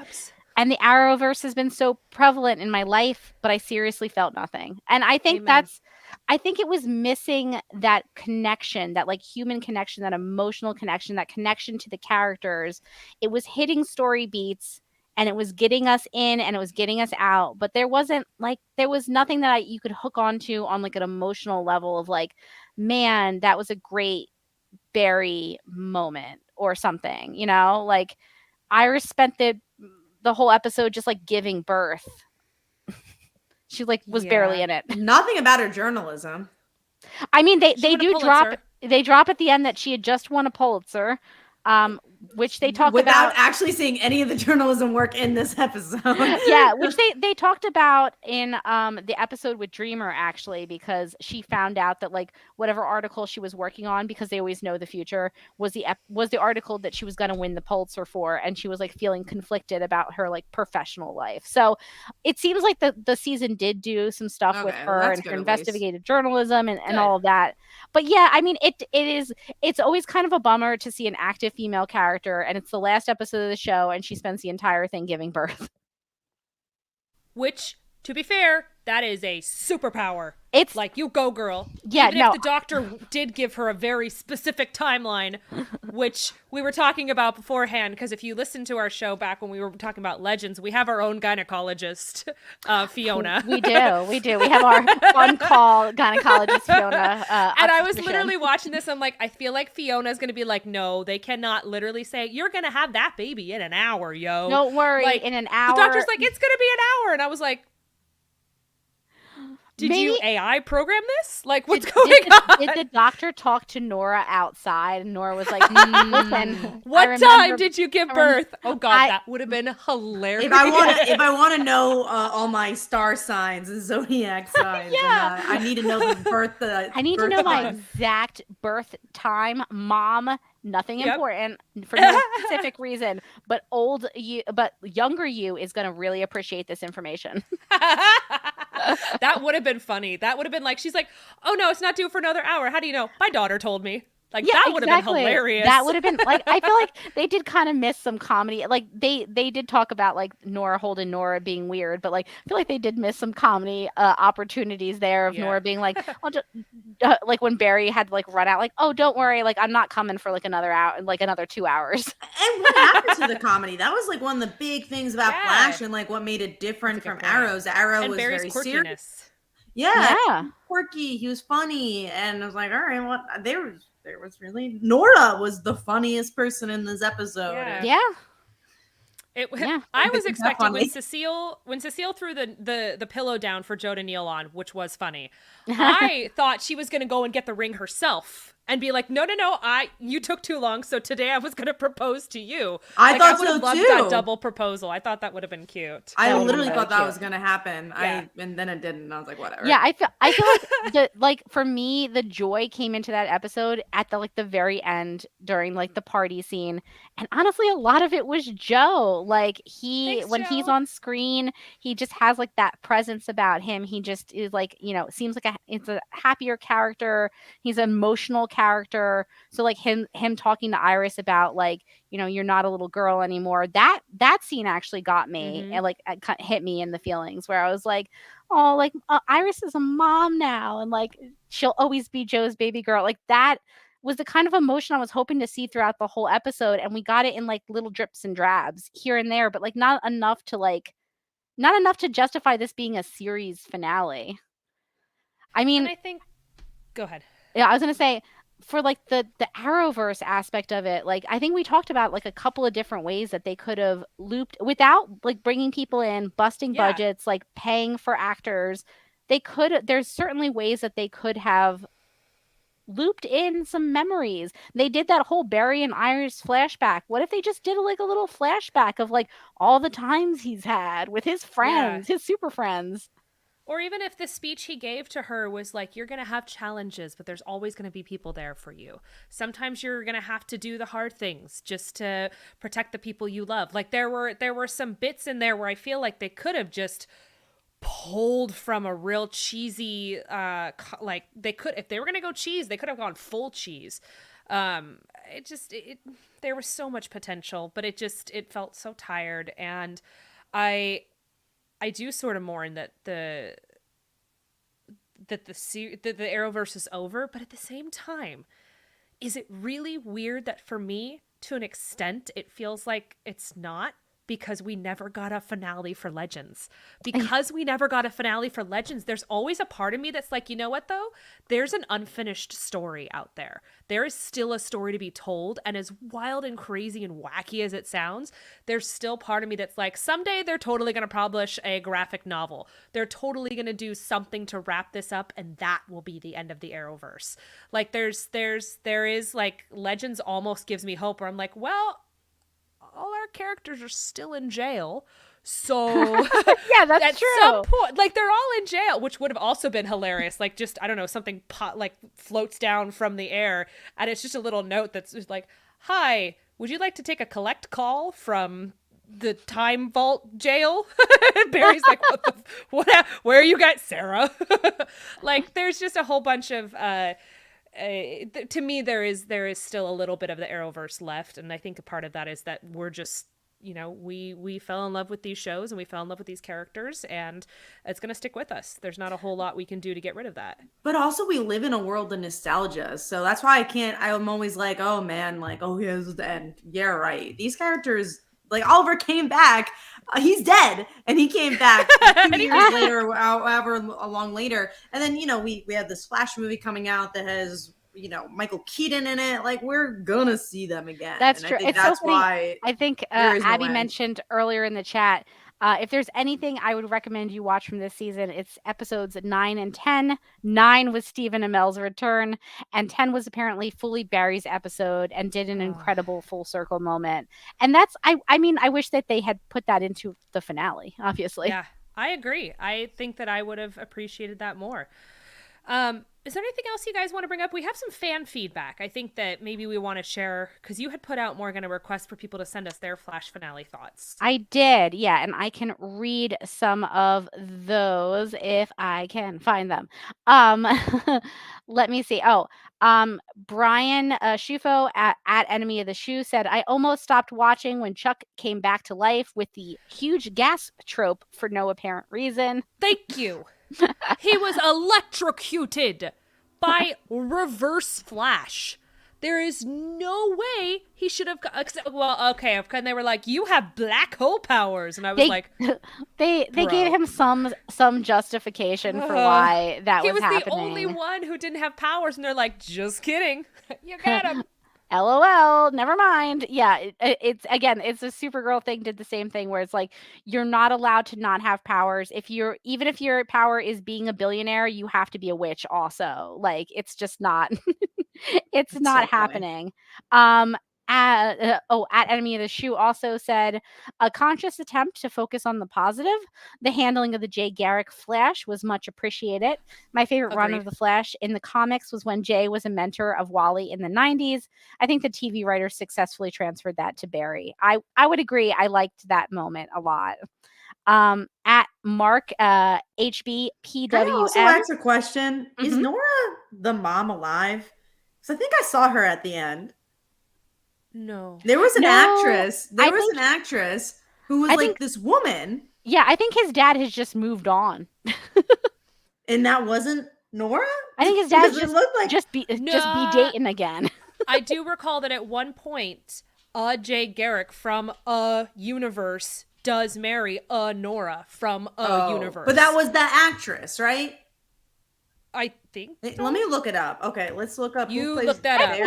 And the Arrowverse has been so prevalent in my life, but I seriously felt nothing. And I think I think it was missing that connection, that like human connection, that emotional connection, that connection to the characters. It was hitting story beats and it was getting us in and it was getting us out. But there was nothing that you could hook onto on like an emotional level of like, man, that was a great Barry moment or something, you know? Like Iris spent the whole episode just like giving birth. She like was barely in it. Nothing about her journalism. I mean, they do drop at the end that she had just won a Pulitzer, which they talked without about actually seeing any of the journalism work in this episode. Yeah, which they talked about in the episode with Dreamer, actually, because she found out that like whatever article she was working on, because they always know the future, was the article that she was going to win the Pulitzer for, and she was like feeling conflicted about her like professional life. So it seems like the season did do some stuff with her and her investigative journalism and all of that. But yeah, I mean, it's always kind of a bummer to see an active female character, and it's the last episode of the show, and she spends the entire thing giving birth. Which, to be fair, that is a superpower. It's like, you go, girl. Yeah, Even if the doctor did give her a very specific timeline, which we were talking about beforehand, because if you listen to our show back when we were talking about Legends, we have our own gynecologist, Fiona. We do. We have our on-call gynecologist, Fiona. And I was literally watching this, I'm like, I feel like Fiona's going to be like, no, they cannot literally say, you're going to have that baby in an hour, yo. Don't worry, like, in an hour. The doctor's like, it's going to be an hour. And I was like, Did you AI program this? Like, what's going on? Did the doctor talk to Nora outside? And Nora was like, listen, what time did you give birth? Oh God, that would have been hilarious. If I want to know all my star signs and zodiac signs, Yeah. and, I need to know the birth. I need to know my exact birth time, mom. Nothing important for no specific reason, but younger you is going to really appreciate this information. That would have been funny. That would have been like, she's like, oh no, it's not due for another hour. How do you know? My daughter told me. Like, Yeah, that would have been exactly. hilarious. That would have been like, I feel like they did kind of miss some comedy. Like they did talk about like Nora holding Nora being weird, but like I feel like they did miss some comedy opportunities there of Yeah. Nora being like, I'll just like when Barry had to like run out, like, oh, don't worry, like I'm not coming for like another hour, like another 2 hours. And what happened to the comedy? That was like one of the big things about Yeah. Flash, and like what made it That's a different good from point. Arrow's. Arrow And was Barry's very serious. quirkiness. Yeah, Yeah. quirky. He was funny, and I was like, all right, what? There was really Nora was the funniest person in this episode. Yeah. Yeah. I I was think expecting that's when Cecile threw the pillow down for Joe to kneel on, which was funny. I thought she was going to go and get the ring herself and be like, no, you took too long, so today I was going to propose to you. I thought I would have so loved too. that double proposal. I thought that would have been cute. I That would've literally been thought really that cute. was gonna happen. Yeah. And then it didn't. I was like, whatever. Yeah, I feel like for me the joy came into that episode at the very end during like the party scene. And honestly, a lot of it was Joe. Like Thanks, when he's Joe. on screen, he just has like that presence about him. He just is like, seems like it's a happier character. He's an emotional character. So like him talking to Iris about like, you're not a little girl anymore. That scene actually got me and like it hit me in the feelings where I was like, oh, like Iris is a mom now, and like she'll always be Joe's baby girl. Like that was the kind of emotion I was hoping to see throughout the whole episode, and we got it in like little drips and drabs here and there, but like not enough to justify this being a series finale. I mean, And I think, go ahead. yeah, I was gonna say for like the Arrowverse aspect of it, like I think we talked about like a couple of different ways that they could have looped without like bringing people in, busting Yeah. budgets, like paying for actors. There's certainly ways that they could have looped in some memories. They did that whole Barry and Iris flashback. What if they just did like a little flashback of like all the times he's had with his friends, his super friends? Or even if the speech he gave to her was like, you're going to have challenges, but there's always going to be people there for you. Sometimes you're going to have to do the hard things just to protect the people you love. Like there were some bits in there where I feel like they could have just pulled from a real cheesy, like they could, if they were going to go cheese, they could have gone full cheese. There was so much potential, but it felt so tired. And I do sort of mourn that the Arrowverse is over, but at the same time, is it really weird that for me, to an extent, it feels like it's not? Because we never got a finale for Legends. Because we never got a finale for Legends, there's always a part of me that's like, you know what, though? There's an unfinished story out there. There is still a story to be told, and as wild and crazy and wacky as it sounds, there's still part of me that's like, someday they're totally going to publish a graphic novel. They're totally going to do something to wrap this up, and that will be the end of the Arrowverse. Like, there is, like, Legends almost gives me hope, where I'm like, well, all our characters are still in jail. So yeah, that's at true. some point, like they're all in jail, which would have also been hilarious. Like just, I don't know, something like floats down from the air and it's just a little note that's just like, hi, would you like to take a collect call from the Time Vault jail? Barry's like, where are you guys, Sarah? Like there's just a whole bunch of, to me, there is still a little bit of the Arrowverse left, and I think a part of that is that we're just, we fell in love with these shows and we fell in love with these characters, and it's gonna stick with us. There's not a whole lot we can do to get rid of that. But also, we live in a world of nostalgia, so that's why I'm always like, oh man, like, oh yeah, this is the end. Yeah, right. These characters, like Oliver came back. He's dead, and he came back 2 years later, however long later. And then we have this Flash movie coming out that has Michael Keaton in it. Like we're gonna see them again. That's and true. I think It's that's so funny. why I think there is no Abby end. mentioned earlier in the chat. If there's anything I would recommend you watch from this season, it's episodes 9 and 10. 9 was Stephen Amell's return, and 10 was apparently fully Barry's episode and did an incredible full circle moment. And that's, I mean, I wish that they had put that into the finale, obviously. Yeah, I agree. I think that I would have appreciated that more. Is there anything else you guys want to bring up? We have some fan feedback. I think that maybe we want to share because you had put out, Morgan, a request for people to send us their Flash finale thoughts. I did, yeah, and I can read some of those if I can find them. Um, let me see. Brian Shufo at Enemy of the Shoe said, I almost stopped watching when Chuck came back to life with the huge gasp trope for no apparent reason. Thank you. He was electrocuted by Reverse Flash. There is no way he should have. Well, okay, and they were like, "You have black hole powers," and I was like, "They gave him some justification for why that was happening." He was the only one who didn't have powers, and they're like, "Just kidding, you got him." LOL, never mind. Yeah, it's a Supergirl thing did the same thing where it's like you're not allowed to not have powers. Even if your power is being a billionaire, you have to be a witch also. Like it's just not it's not so happening. At Enemy of the Shoe also said a conscious attempt to focus on the positive. The handling of the Jay Garrick Flash was much appreciated. My favorite run of the Flash in the comics was when Jay was a mentor of Wally in the 90s. I think the TV writers successfully transferred that to Barry. I would agree. I liked that moment a lot. At Mark HBPWM. Can I also ask a question? Mm-hmm. Is Nora the mom alive? Because I think I saw her at the end. No. There was an actress. There was an actress who was this woman. Yeah, I think his dad has just moved on. And that wasn't Nora? I think his dad just be dating again. I do recall that at one point, Jay Garrick from a universe does marry a Nora from a universe. But that was the actress, right? I think so. Let me look it up. Okay, let's look up. You look that up.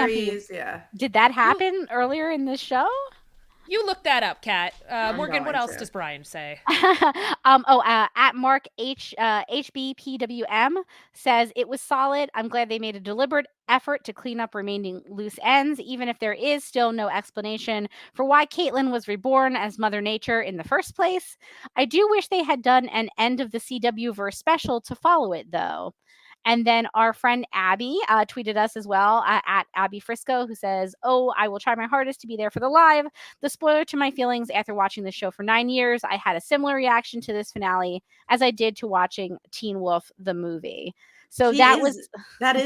Yeah. Did that happen earlier in this show? You look that up, Kat. Morgan, what else does Brian say? At Mark HBPWM says it was solid. I'm glad they made a deliberate effort to clean up remaining loose ends, even if there is still no explanation for why Caitlin was reborn as Mother Nature in the first place. I do wish they had done an end of the CW-verse special to follow it, though. And then our friend Abby tweeted us as well at Abby Frisco, who says, I will try my hardest to be there for the live. The spoiler to my feelings after watching the show for 9 years, I had a similar reaction to this finale as I did to watching Teen Wolf, the movie. So that is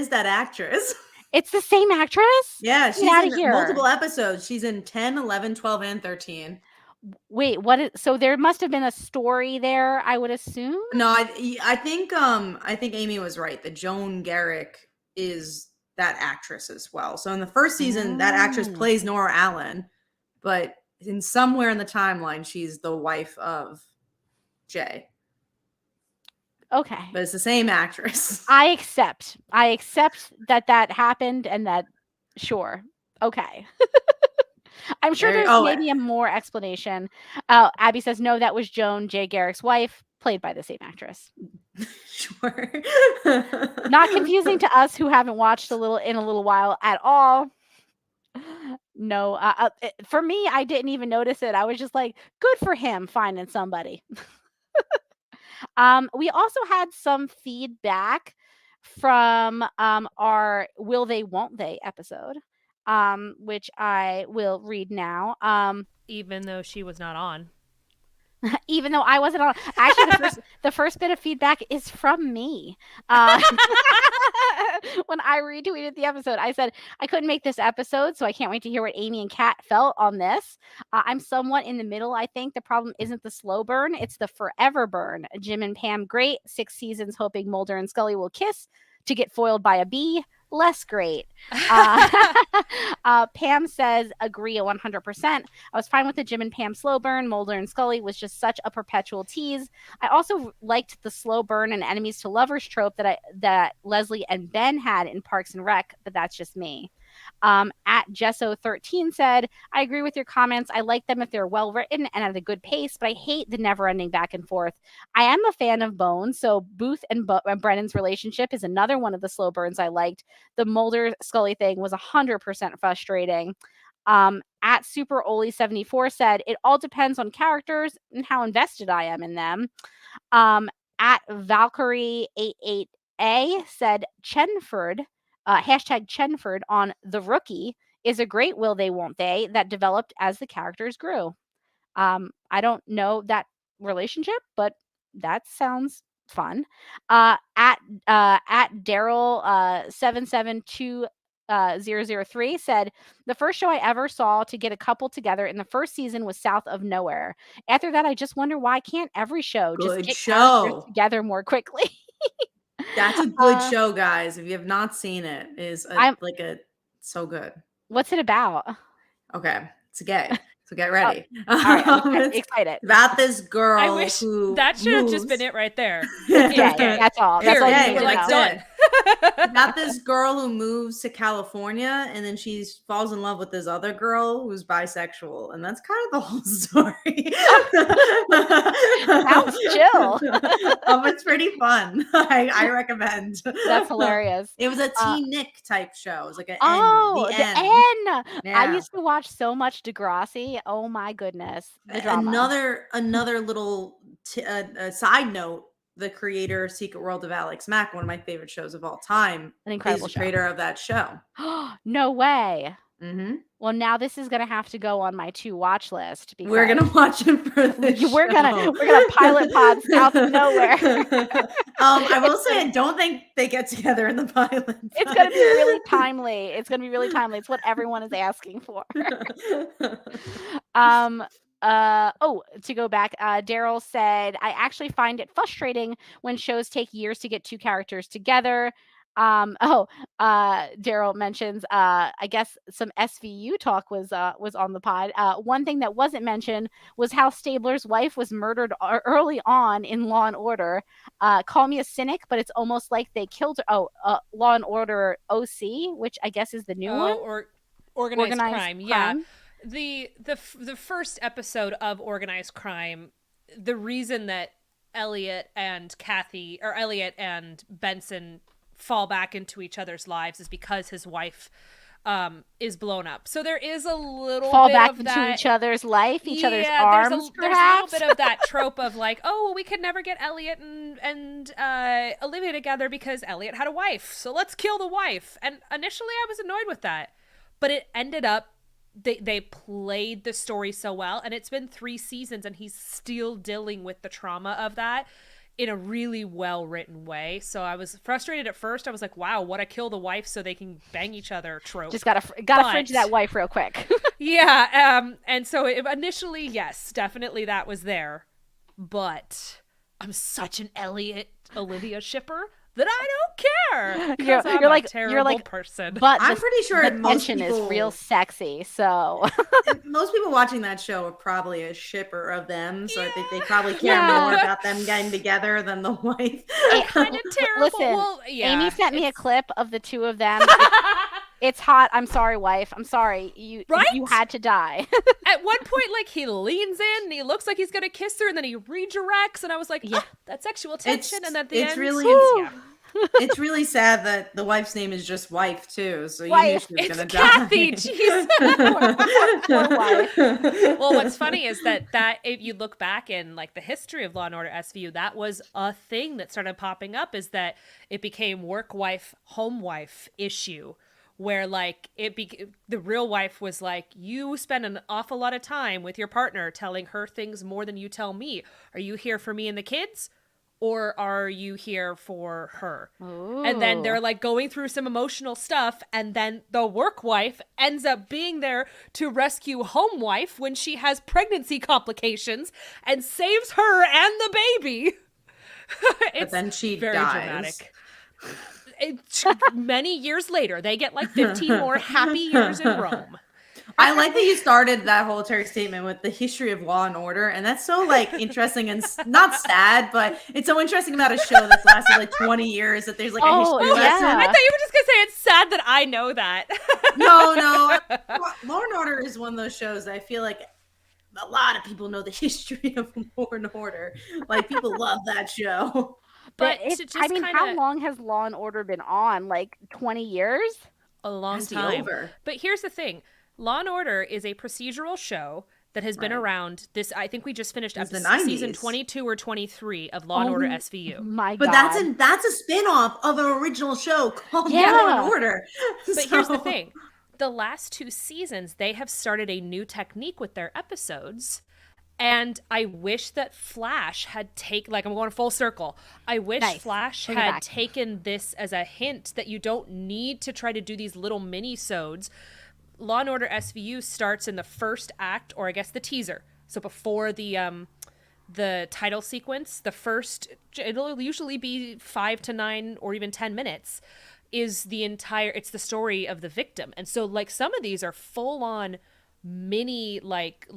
that actress. It's the same actress? Yeah, she's in multiple episodes. She's in 10, 11, 12, and 13. Wait, so there must have been a story there, I would assume? No, I think Amy was right. That Joan Garrick is that actress as well. So in the first season, that actress plays Nora Allen, but in somewhere in the timeline, she's the wife of Jay. Okay. But it's the same actress. I accept that happened and that, sure. Okay. I'm sure there's maybe a more explanation. Abby says, no, that was Joan Jay Garrick's wife, played by the same actress. Sure. Not confusing to us who haven't watched in a little while at all. No, for me, I didn't even notice it. I was just like, good for him finding somebody. We also had some feedback from our Will They, Won't They episode. Which I will read now. Even though she was not on. Even though I wasn't on. Actually, the first bit of feedback is from me. When I retweeted the episode, I said, I couldn't make this episode, so I can't wait to hear what Amy and Kat felt on this. I'm somewhat in the middle, I think. The problem isn't the slow burn, it's the forever burn. Jim and Pam, great. 6 seasons hoping Mulder and Scully will kiss to get foiled by a bee. Less great. Pam says, agree 100%. I was fine with the Jim and Pam slow burn. Mulder and Scully was just such a perpetual tease. I also liked the slow burn and enemies to lovers trope that Leslie and Ben had in Parks and Rec, but that's just me. At Jesso13 said, I agree with your comments. I like them if they're well written and at a good pace, but I hate the never ending back and forth. I am a fan of Bones, so Booth and Brennan's relationship is another one of the slow burns I liked. The Mulder Scully thing was 100% frustrating. At Super Oli 74 said, it all depends on characters and how invested I am in them. At Valkyrie 88 A said Chenford, hashtag Chenford on The Rookie is a great will they won't they that developed as the characters grew. I don't know that relationship, but that sounds fun. At Daryl 772003 said the first show I ever saw to get a couple together in the first season was South of Nowhere. After that, I just wonder why can't every show just Good get characters show. together more quickly? That's a good show, guys. If you have not seen it, I'm. so good. What's it about? Okay, it's gay. So get Oh, ready. all right, I'm It's excited. about this girl I wish who that should have just moves. been it right there. It's gay. gay. That's all. That's all you Period. need But to like know. done. About this girl who moves to California and then she falls in love with this other girl who's bisexual, and that's kind of the whole story. Sounds chill. It's pretty fun. I recommend. That's hilarious. It was a Teen Nick type show. It was like an Oh, N. the The N. N. I Yeah. used to watch so much Degrassi. Oh my goodness, the drama. Another little side note. The creator of Secret World of Alex Mack, one of my favorite shows of all time, An incredible is the creator of that show. No way. Mm-hmm. Well, now this is gonna have to go on my to watch list because We're gonna watch it for this we're show. gonna pilot pod South of Nowhere. I will say, I don't think they get together in the pilot. It's gonna be really timely. It's gonna be really timely. It's what everyone is asking for. To go back, Daryl said, I actually find it frustrating when shows take years to get two characters together. Daryl mentions, I guess some SVU talk was on the pod. One thing that wasn't mentioned was how Stabler's wife was murdered early on in Law and Order. Call me a cynic, but it's almost like they killed her. Law and Order OC, which I guess is the new one. Or organized crime. Yeah. The first episode of Organized Crime, the reason that Elliot and Benson fall back into each other's lives is because his wife is blown up. So there is a little fall bit back of into that, each other's life, each other's arms. There's a little bit of that trope of like, oh, well, we could never get Elliot and Olivia together because Elliot had a wife, so let's kill the wife. And initially, I was annoyed with that, but it ended up they played the story so well, and it's been 3 seasons, and he's still dealing with the trauma of that in a really well-written way. So I was frustrated at first. I was like, wow, what a kill the wife so they can bang each other trope. Just gotta fridge that wife real quick. Yeah, and so initially, yes, definitely that was there. But I'm such an Elliot Olivia shipper that I don't care. You're like a terrible person. But I'm pretty sure the tension is real sexy. So most people watching that show are probably a shipper of them. So I think they probably care more about them getting together than the wife. Kind of terrible. Listen, well, yeah, Amy sent me a clip of the two of them. It's hot. I'm sorry, wife. I'm sorry. You had to die. At one point, like, he leans in and he looks like he's gonna kiss her, and then he redirects, and I was like, yeah, that's sexual tension. And at the end, it's really sad that the wife's name is just Wife too. So you knew she was gonna Kathy, die. Jeez. Poor wife. Well, what's funny is that if you look back in like the history of Law and Order SVU, that was a thing that started popping up, is that it became work wife, home wife issue. Where like the real wife was like, you spend an awful lot of time with your partner telling her things more than you tell me. Are you here for me and the kids, or are you here for her? Ooh. And then they're like going through some emotional stuff, and then the work wife ends up being there to rescue home wife when she has pregnancy complications and saves her and the baby. But then she very dies. Dramatic. Many years later, they get like 15 more happy years in Rome. I like that you started that whole entire statement with the history of Law and Order, and that's so like interesting and not sad, but it's so interesting about a show that's lasted like 20 years that there's like a history lesson. I thought you were just gonna say it's sad that I know that. No. Law and Order is one of those shows that I feel like a lot of people know the history of Law and Order. Like people love that show. But how long has Law and Order been on? Like 20 years? A long time. But here's the thing. Law and Order is a procedural show that has been Right. around. This, I think we just finished It's the season 90s. 22 or 23 of Law and Order SVU. My But God. that's a spin-off of an original show called Yeah. Law and Order. But here's the thing. The last 2 seasons, they have started a new technique with their episodes. And I wish that Flash had taken, like, I'm going full circle. I wish Nice. Flash Bring it had back. taken this as a hint that you don't need to try to do these little mini-sodes. Law and Order SVU starts in the first act, or I guess the teaser. So before the title sequence, the first, it'll usually be 5 to 9 or even 10 minutes, is it's the story of the victim. And so, like, some of these are full on mini, like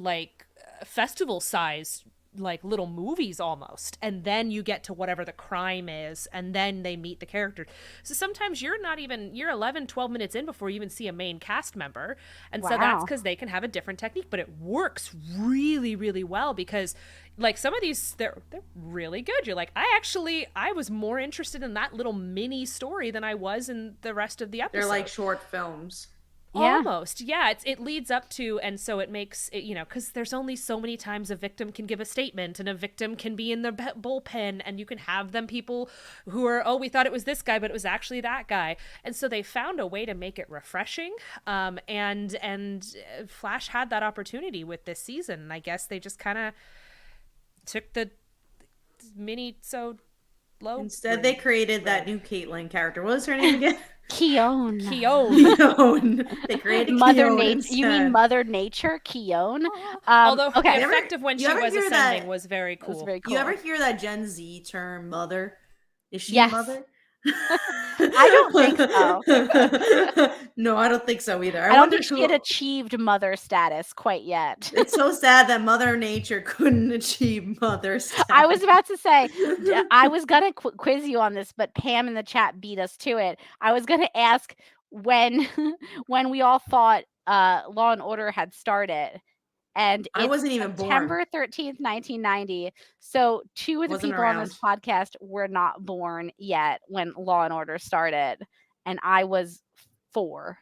festival size, like little movies almost, and then you get to whatever the crime is, and then they meet the characters. So sometimes you're 11, 12 minutes in before you even see a main cast member, and so that's Wow. because they can have a different technique, but it works really, really well, because like some of these, they're really good. You're like, I was more interested in that little mini story than I was in the rest of the episode. They're like short films. Yeah. Almost. Yeah, it leads up to, and so it makes it, because there's only so many times a victim can give a statement, and a victim can be in the bullpen, and you can have them people who are, oh, we thought it was this guy, but it was actually that guy. And so they found a way to make it refreshing. And Flash had that opportunity with this season. And I guess they just kind of took the mini so low. Instead, they created that new Caitlyn character. What was her name again? Keone. Keone. They created Mother Keone Nature. instead. You mean Mother Nature, Keone? Although okay. the effect of when she you ever was hear ascending that- was very It was cool. very cool. You ever hear that Gen Z term, mother? Is she Yes. a mother? I don't think so. No, I don't think so either. I don't wonder think she who- had achieved mother status quite yet. It's so sad that Mother Nature couldn't achieve mother status. I was about to say, I was going to quiz you on this, but Pam in the chat beat us to it. I was going to ask when we all thought Law and Order had started. And I it's wasn't even born. September 13th, 1990. So 2 of the Wasn't people on this podcast were not born yet when Law and Order started. And I was 4.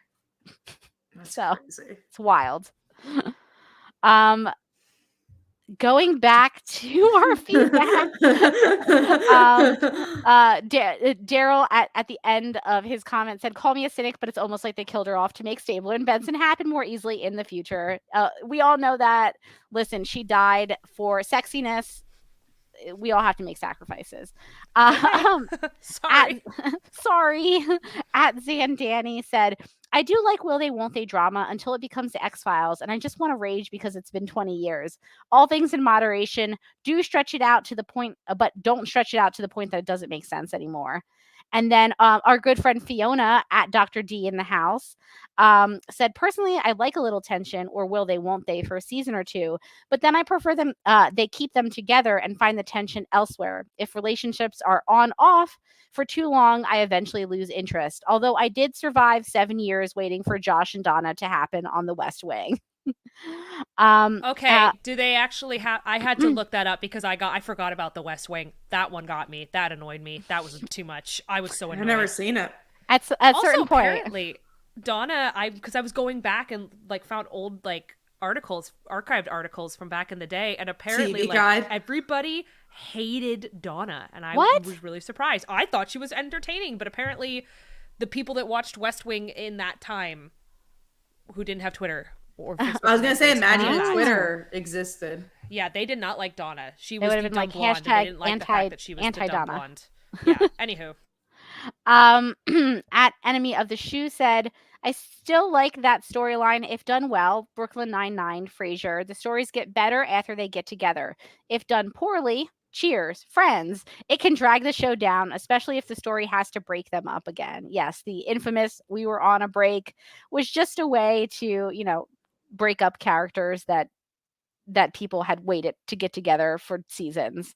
That's So crazy. it's wild. Going back to our feedback, Daryl at the end of his comment said, "Call me a cynic, but it's almost like they killed her off to make Stabler and Benson happen more easily in the future." We all know that. Listen, she died for sexiness. We all have to make sacrifices. Sorry. Sorry. At Zandani said, "I do like will they won't they drama until it becomes the X-Files, and I just want to rage because it's been 20 years. All things in moderation. Do stretch it out to the point, but don't stretch it out to the point that it doesn't make sense anymore." And then our good friend Fiona at Dr. D in the house said, "Personally, I like a little tension or will they won't they for a season or 2, but then I prefer them they keep them together and find the tension elsewhere. If relationships are on off for too long, I eventually lose interest. Although I did survive 7 years waiting for Josh and Donna to happen on the West Wing." Okay, do they actually have? I had to look that up because I forgot about the West Wing. That one got me. That annoyed me. That was too much. I was so annoyed. I've never seen it. At a Also, certain point, apparently, Donna, because I was going back and like found old like articles, archived articles from back in the day, and apparently TV like Guide. everybody hated Donna, and I What? was really surprised. I thought she was entertaining, but apparently, the people that watched West Wing in that time, who didn't have Twitter. Or Facebook, I was gonna say, imagine Ah. if Twitter existed. Yeah, they did not like Donna. She They was would the have been dumb like, blonde. and They hashtag didn't like the fact that she was the dumb anti-Donna. blonde. Yeah. Anywho. At Enemy of the Shoe said, "I still like that storyline if done well. Brooklyn Nine-Nine, Frasier. The stories get better after they get together. If done poorly, Cheers, Friends. It can drag the show down, especially if the story has to break them up again." Yes, the infamous "we were on a break" was just a way to, break up characters that people had waited to get together for seasons.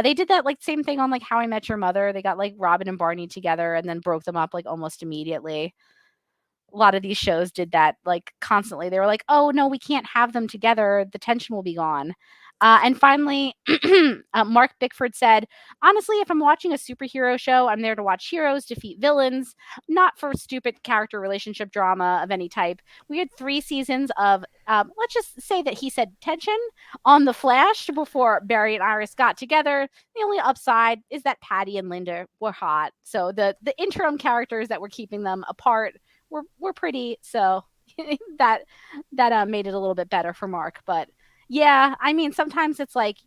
They did that like same thing on like How I Met Your Mother. They got like Robin and Barney together and then broke them up like almost immediately. A lot of these shows did that like constantly. They were like, "Oh no, we can't have them together. The tension will be gone." And finally, Mark Bickford said, honestly, if I'm watching a superhero show, I'm there to watch heroes defeat villains, not for stupid character relationship drama of any type. We had 3 seasons of, let's just say that he said tension on The Flash before Barry and Iris got together. The only upside is that Patty and Linda were hot. So the interim characters that were keeping them apart were pretty. So that made it a little bit better for Mark. But yeah, I mean, sometimes it's like,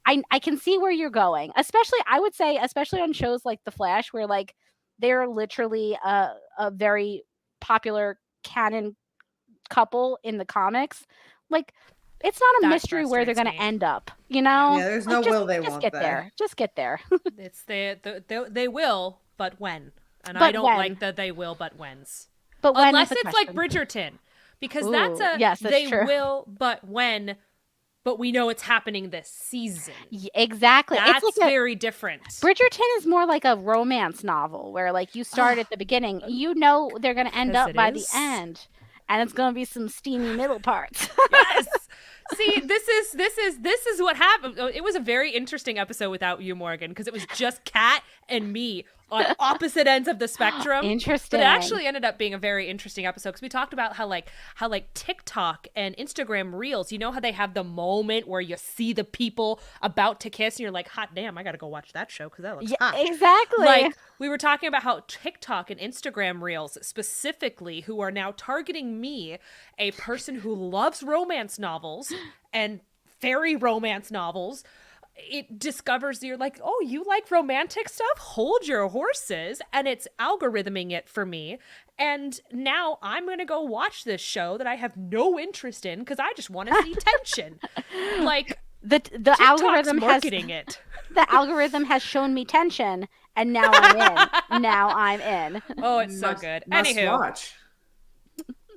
I can see where you're going, especially, I would say, especially on shows like The Flash, where like they're literally a very popular canon couple in the comics. Like, it's not a That mystery where they're going to frustrates me. end up, you know? Yeah, there's Like, no will they just won't get they. there. Just get there. It's they will, but when? And But I don't when? like the they will, but whens. But when Unless is the it's like question. Bridgerton, because that's Ooh, a yes, that's they true. will, but when. But we know it's happening this season. Exactly. That's It's like very different. Bridgerton is more like a romance novel where like you start at the beginning, you know they're going to end Yes, up it by the is. end, and it's going to be some steamy middle parts. Yes. See, this is what happened. It was a very interesting episode without you, Morgan, because it was just Kat and me on opposite ends of the spectrum. Interesting. But it actually ended up being a very interesting episode because we talked about how TikTok and Instagram Reels, you know how they have the moment where you see the people about to kiss and you're like, hot damn, I gotta go watch that show because that looks hot. Exactly. Like, we were talking about how TikTok and Instagram Reels specifically, who are now targeting me, a person who loves romance novels and fairy romance novels, it discovers you're like, oh, you like romantic stuff? Hold your horses. And it's algorithming it for me. And now I'm going to go watch this show that I have no interest in because I just want to see tension. Like, the TikTok's algorithm marketing it. The algorithm has shown me tension, and now I'm in. Now I'm in. Oh, it's so good. Must Anywho, watch.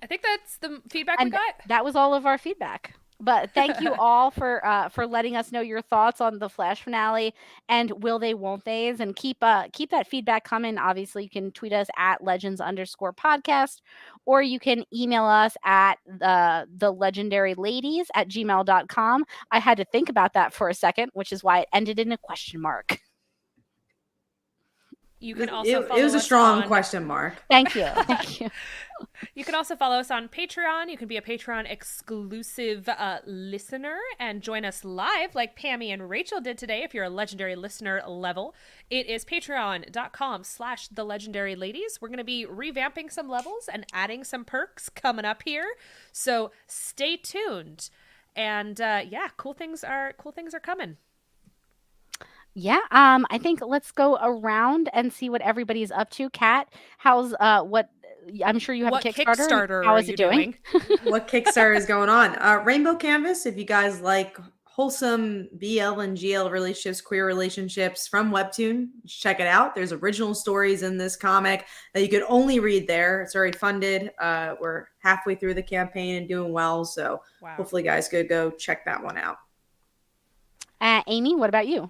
I think that's the feedback we And got. that was all of our feedback. But thank you all for letting us know your thoughts on the Flash finale and will they, won't theys, and keep that feedback coming. Obviously, you can tweet us at legends_podcast, or you can email us at the legendaryladies@gmail.com. I had to think about that for a second, which is why it ended in a question mark. You can also It was a us strong on- question mark. Thank you. Thank you. You can also follow us on Patreon. You can be a Patreon exclusive listener and join us live like Pammy and Rachel did today if you're a legendary listener level. It is patreon.com/thelegendaryladies. We're going to be revamping some levels and adding some perks coming up here. So stay tuned. And cool things are coming. Yeah, I think let's go around and see what everybody's up to. Kat, how's what? I'm sure you have What a Kickstarter. Kickstarter How are is you it doing? What Kickstarter is going on? Rainbow Canvas. If you guys like wholesome BL and GL relationships, queer relationships from Webtoon, check it out. There's original stories in this comic that you could only read there. It's already funded. We're halfway through the campaign and doing well. So hopefully, guys could go check that one out. Amy, what about you?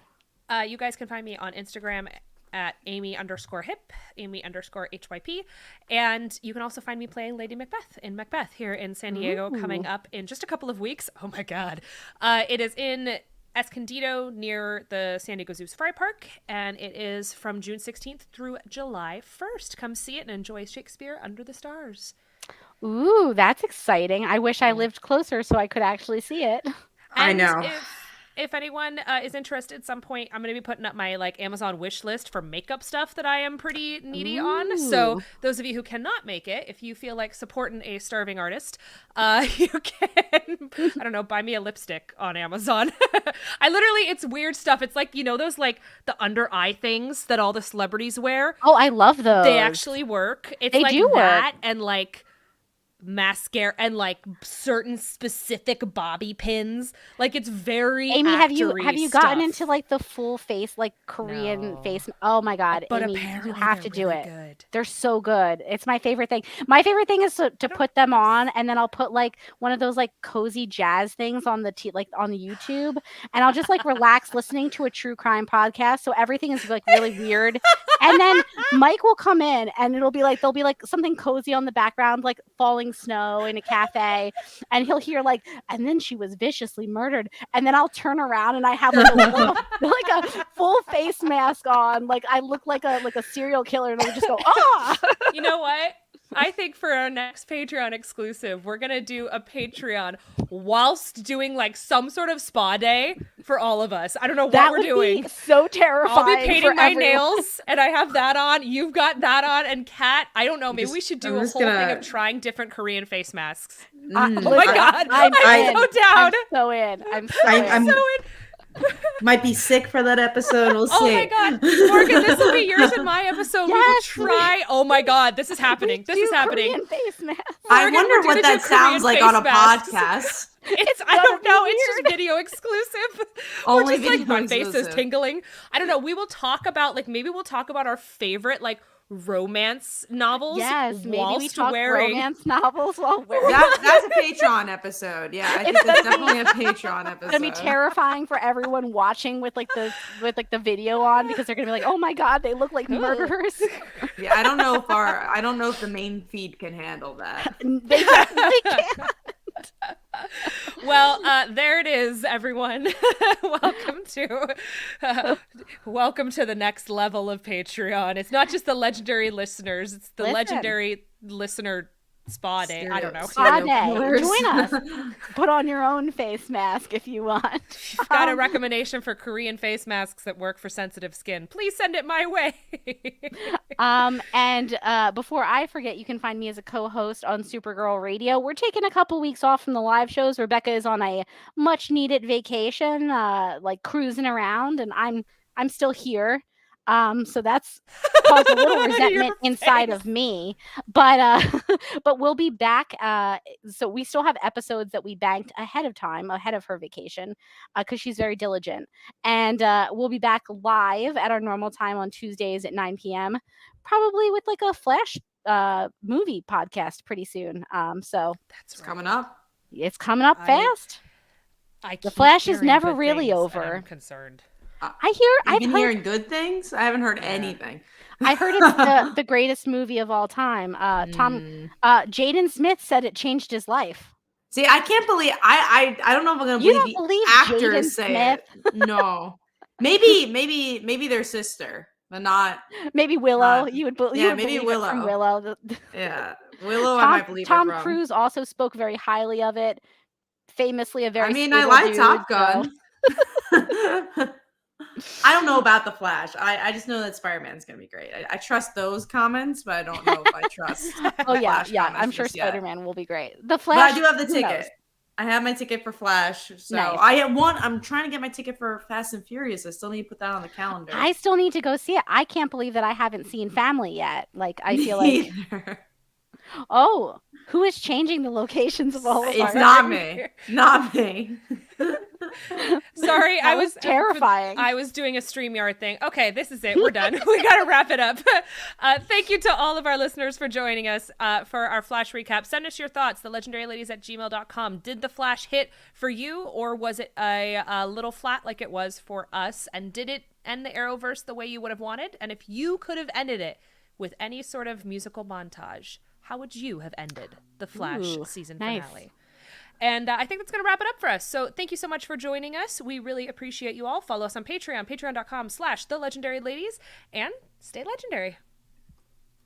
You guys can find me on Instagram at Amy_hip, Amy_HYP. And you can also find me playing Lady Macbeth in Macbeth here in San Diego coming up in just a couple of weeks. Oh my God. It is in Escondido near the San Diego Zoo Safari Park. And it is from June 16th through July 1st. Come see it and enjoy Shakespeare under the stars. Ooh, that's exciting. I wish I lived closer so I could actually see it. I know. If anyone is interested at some point, I'm going to be putting up my Amazon wish list for makeup stuff that I am pretty needy on. So those of you who cannot make it, if you feel like supporting a starving artist, you can, I don't know, buy me a lipstick on Amazon. It's weird stuff. It's like, those the under eye things that all the celebrities wear. Oh, I love those. They actually work. It's They do that work. and mascara and certain specific bobby pins. It's very Amy, have you gotten stuff. into the full face Korean No. face? Oh my God, But Amy, apparently you have they're to do really it. good. They're so good. It's my favorite thing. My favorite thing is to put them on, and then I'll put one of those cozy jazz things on the on the YouTube, and I'll just relax listening to a true crime podcast. So everything is really weird And then Mike will come in and there'll be like something cozy on the background, like falling snow in a cafe. And he'll hear like, and then she was viciously murdered. And then I'll turn around and I have like a full face mask on. Like I look like a serial killer and I'll just go, ah. You know what? I think for our next Patreon exclusive, we're going to do a Patreon whilst doing like some sort of spa day for all of us. I don't know what we're doing. So terrifying. I'll be painting my nails and I have that on. You've got that on. And Kat, I don't know. Maybe we should do a whole thing of trying different Korean face masks. Oh my God. I'm so down. I'm so in. Might be sick for that episode. We'll see. Oh my God, Morgan, this will be yours and my episode. Yes, we will try. Oh my God, this is happening. This is happening. I wonder what that sounds like on a podcast. I don't know. It's just video exclusive. Only just video like my exclusive. face is tingling. I don't know. We will talk about maybe we'll talk about our favorite romance novels. Yes, maybe we talk romance novels while wearing. That's a Patreon episode. Yeah, I think that's definitely a Patreon episode. It's gonna be terrifying for everyone watching with the video on because they're gonna be like, oh my God, they look like murderers. Yeah, I don't know if the main feed can handle that. They can't. Well, there it is, everyone. Welcome to the next level of Patreon. It's not just the legendary listeners; it's the legendary listener spa day. I don't know. Spa day. Join us. Put on your own face mask if you want. If you've got a recommendation for Korean face masks that work for sensitive skin, please send it my way. And before I forget, you can find me as a co-host on Supergirl Radio. We're taking a couple weeks off from the live shows. Rebecca is on a much-needed vacation, cruising around, and I'm still here. So that's caused a little resentment inside of me, but we'll be back. So we still have episodes that we banked ahead of her vacation, because she's very diligent, and we'll be back live at our normal time on Tuesdays at 9 p.m. probably with like a Flash movie podcast pretty soon. So that's coming up. It's coming up fast. The Flash is never really over. I'm concerned. I've been hearing good things. I haven't heard anything. I heard it's the greatest movie of all time. Jaden Smith said it changed his life. See, I can't believe I don't know if I'm gonna believe actors say Smith? It. No, maybe their sister, but not maybe Willow. You would believe. Yeah, maybe Willow. From Willow. Yeah, Willow. I might believe. Tom Cruise also spoke very highly of it. Famously, a very. I like Top Gun. So. I don't know about the Flash. I just know that Spider-Man's gonna be great. I trust those comments, but I don't know if I trust. I'm sure Spider-Man will be great. The Flash. But I do have the ticket. Knows? I have my ticket for Flash. So nice. I'm trying to get my ticket for Fast and Furious. I still need to put that on the calendar. I still need to go see it. I can't believe that I haven't seen Family yet. Like I feel like. Oh, who is changing the locations of all of It's not me. Not me. Sorry, I was terrifying. I was doing a StreamYard thing. Okay, this is it. We're done. We got to wrap it up. Thank you to all of our listeners for joining us for our Flash recap. Send us your thoughts, thelegendaryladies@gmail.com. Did the Flash hit for you, or was it a little flat like it was for us? And did it end the Arrowverse the way you would have wanted? And if you could have ended it with any sort of musical montage, how would you have ended the Flash season finale? And I think that's going to wrap it up for us. So thank you so much for joining us. We really appreciate you all. Follow us on Patreon, patreon.com/thelegendaryladies, and stay legendary.